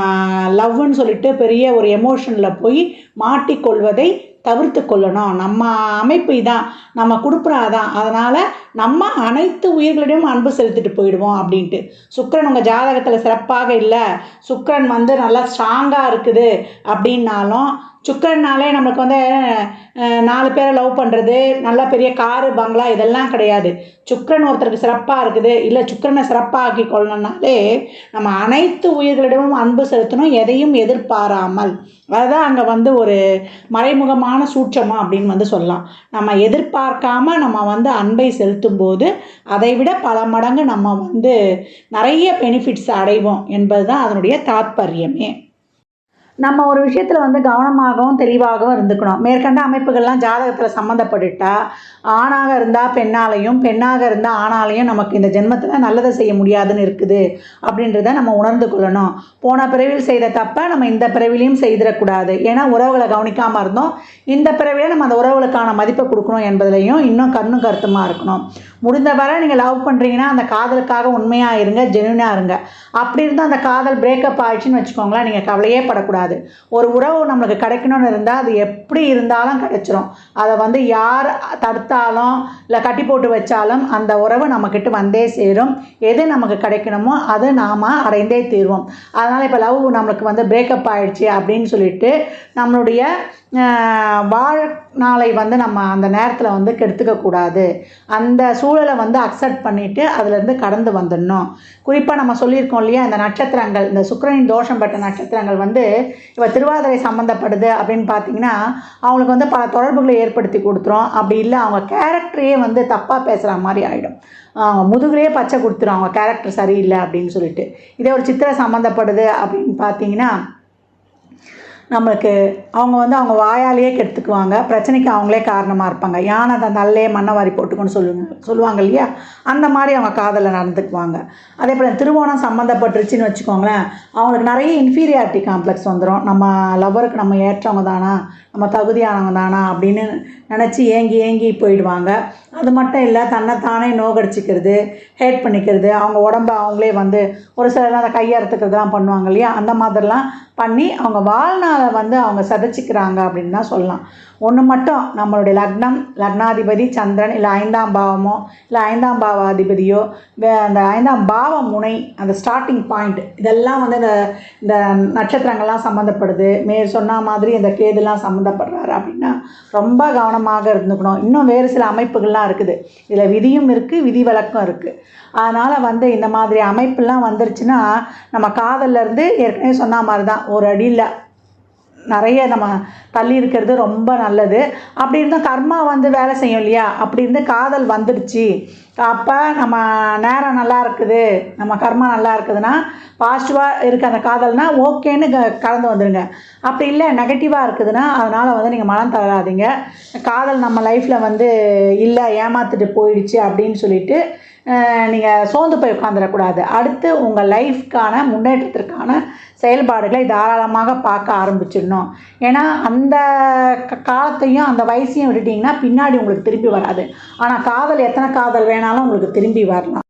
லவ்னு சொல்லிட்டு பெரிய ஒரு எமோஷனில் போய் மாட்டிக்கொள்வதை தவிர்த்து கொள்ளணும். நம்ம அமைப்பு இதான், நம்ம கொடுப்புறாதான். அதனால் நம்ம அனைத்து உயிர்களிடையும் அன்பு செலுத்திட்டு போயிடுவோம் அப்படின்ட்டு. சுக்கிரன் உங்கள் ஜாதகத்தில் சிறப்பாக இல்லை, சுக்கிரன் வந்து நல்லா ஸ்ட்ராங்காக இருக்குது அப்படின்னாலும், சுக்கிரன்னாலே நம்மளுக்கு வந்து 4 பேரை லவ் பண்ணுறது, நல்ல பெரிய காரு பங்களா இதெல்லாம் கிடையாது. சுக்கிரன் ஒருத்தருக்கு சிறப்பாக இருக்குது, இல்லை சுக்கிரனை சிறப்பாக்கி கொள்ளணும்னாலே நம்ம அனைத்து உயிர்களிடமும் அன்பு செலுத்தணும், எதையும் எதிர்பாராமல். அதுதான் அங்கே வந்து ஒரு மறைமுகமான சூட்சமாக அப்படின்னு வந்து சொல்லலாம். நம்ம எதிர்பார்க்காம நம்ம வந்து அன்பை செலுத்தும் போது அதை விட பல மடங்கு நம்ம வந்து நிறைய பெனிஃபிட்ஸ் அடைவோம் என்பது தான் அதனுடைய தாத்பரியமே. நம்ம ஒரு விஷயத்தில் வந்து கவனமாகவும் தெளிவாகவும் இருந்துக்கணும். மேற்கண்ட அமைப்புகள்லாம் ஜாதகத்தில் சம்மந்தப்பட்டுட்டா ஆணாக இருந்தால் பெண்ணாலையும், பெண்ணாக இருந்தால் ஆணாலையும் நமக்கு இந்த ஜென்மத்தில் நல்லதை செய்ய முடியாதுன்னு இருக்குது அப்படின்றத நம்ம உணர்ந்து கொள்ளணும். போன பிறவியில் செய்த தப்பை நம்ம இந்த பிறவிலையும் செய்திடக்கூடாது. ஏன்னா உறவுகளை கவனிக்காமல் இருந்தோம், இந்த பிறவியில் நம்ம அந்த உறவுகளுக்கான மதிப்பை கொடுக்கணும் என்பதிலையும் இன்னும் கண்ணும் கருத்துமாக இருக்கணும். முடிந்த வரை நீங்கள் லவ் பண்ணுறீங்கன்னா அந்த காதலுக்காக உண்மையாக இருங்க, ஜெனுவினாக இருங்க. அப்படி இருந்தால் அந்த காதல் பிரேக்கப் ஆயிடுச்சுன்னு வச்சுக்கோங்களேன், நீங்கள் கவலையே படக்கூடாது. ஒரு உறவு நம்மளுக்கு கிடைக்கணும்னு இருந்தால் அது எப்படி இருந்தாலும் கிடைச்சிரும். அதை வந்து யார் தடுத்தாலும் இல்லை கட்டி போட்டு வச்சாலும் அந்த உறவு நம்மக்கிட்ட வந்தே சேரும். எது நமக்கு கிடைக்கணுமோ அது நாம் அடைந்தே தீர்வோம். அதனால் இப்போ லவ் நம்மளுக்கு வந்து பிரேக்கப் ஆகிடுச்சு அப்படின்னு சொல்லிட்டு நம்மளுடைய வாழ்நாளை வந்து நம்ம அந்த நேரத்தில் வந்து கெடுத்துக்கக்கூடாது. அந்த சூழலை வந்து அக்செப்ட் பண்ணிவிட்டு அதிலேருந்து கடந்து வந்துடணும். குறிப்பாக நம்ம சொல்லியிருக்கோம் இல்லையா, இந்த நட்சத்திரங்கள், இந்த சுக்கிரனின் தோஷம் பெற்ற நட்சத்திரங்கள் வந்து இப்போ திருவாதிரை சம்மந்தப்படுது அப்படின்னு பார்த்தீங்கன்னா அவங்களுக்கு வந்து பல தொடர்புகளை ஏற்படுத்தி கொடுத்துரும். அப்படி இல்லை அவங்க கேரக்டரையே வந்து தப்பாக பேசுகிற மாதிரி ஆகிடும். அவங்க முதுகுலேயே பச்சை கொடுத்துரும் அவங்க கேரக்டர் சரியில்லை அப்படின்னு சொல்லிட்டு. இதே ஒரு சித்திரை சம்மந்தப்படுது அப்படின்னு பார்த்தீங்கன்னா நம்மளுக்கு அவங்க வந்து அவங்க வாயாலேயே கெடுத்துக்குவாங்க, பிரச்சனைக்கு அவங்களே காரணமாக இருப்பாங்க. யானை தான் நல்லே மண்ணை வாரி போட்டுக்கணும்னு சொல்லுவாங்க இல்லையா, அந்த மாதிரி அவங்க காதலில் நடந்துக்குவாங்க. அதே போல் திருவோணம் சம்மந்தப்பட்டுருச்சுன்னு வச்சுக்கோங்களேன், அவங்களுக்கு நிறைய இன்ஃபீரியாரிட்டி காம்ப்ளெக்ஸ் வந்துடும். நம்ம லவ்வருக்கு நம்ம ஏற்றவங்க தானா, நம்ம தகுதியானவங்க தானா அப்படின்னு நினச்சி ஏங்கி போயிடுவாங்க. அது மட்டும் இல்லை, தன்னைத்தானே நோகடிச்சிக்கிறது, ஹேட் பண்ணிக்கிறது, அவங்க உடம்பை அவங்களே வந்து ஒரு சிலர் அதை கையறுத்துக்கிறதுலாம் பண்ணுவாங்க இல்லையா, அந்த மாதிரிலாம் பண்ணி அவங்க வாழ்நாளை வந்து அவங்க சதைச்சிக்கிறாங்க அப்படின்னு தான் சொல்லலாம். ஒன்று மட்டும், நம்மளுடைய லக்னாதிபதி சந்திரன், இல்லை 5ஆம் பாவமோ இல்லை 5ஆம் பாவாதிபதியோ, அந்த 5ஆம் பாவ முனை, அந்த ஸ்டார்டிங் பாயிண்ட், இதெல்லாம் வந்து இந்த நட்சத்திரங்கள்லாம் சம்மந்தப்படுது. சொன்ன மாதிரி இந்த கேதுலாம் சம்மந்தப்படுறாரு அப்படின்னா ரொம்ப கவனமாக இருந்துக்கணும். இன்னும் வேறு சில அமைப்புகள்லாம் இருக்குது, இதில் விதியும் இருக்குது, விதி விலக்கும் இருக்குது. அதனால் வந்து இந்த மாதிரி அமைப்புலாம் வந்துருச்சுன்னா நம்ம காதல்லேருந்து ஏற்கனவே சொன்ன மாதிரி தான் ஒரு அடியில் நிறைய நம்ம தள்ளி இருக்கிறது ரொம்ப நல்லது. அப்படி இருந்தால் கர்மா வந்து வேலை செய்யும் இல்லையா, அப்படி இருந்து காதல் வந்துடுச்சு, அப்போ நம்ம நேரம் நல்லா இருக்குது, நம்ம கர்மா நல்லா இருக்குதுன்னா பாசிட்டிவாக இருக்குது அந்த காதல்னால் ஓகேன்னு கலந்து வந்துடுங்க. அப்படி இல்லை நெகட்டிவாக இருக்குதுன்னா அதனால் வந்து நீங்கள் மனம் தளராதீங்க. காதல் நம்ம லைஃப்பில் வந்து இல்லை ஏமாற்றிட்டு போயிடுச்சு அப்படின்னு சொல்லிட்டு நீங்கள் சோர்ந்து போய் உட்காந்துடக்கூடாது. அடுத்து உங்கள் லைஃப்க்கான முன்னேற்றத்திற்கான செயல்பாடுகளை தாராளமாக பார்க்க ஆரம்பிச்சிடணும். ஏன்னா அந்த காலத்தையும் அந்த வயசையும் விட்டுட்டிங்கன்னா பின்னாடி உங்களுக்கு திரும்பி வராது. ஆனால் காதல் எத்தனை காதல் வேணாலும் உங்களுக்கு திரும்பி வரலாம்.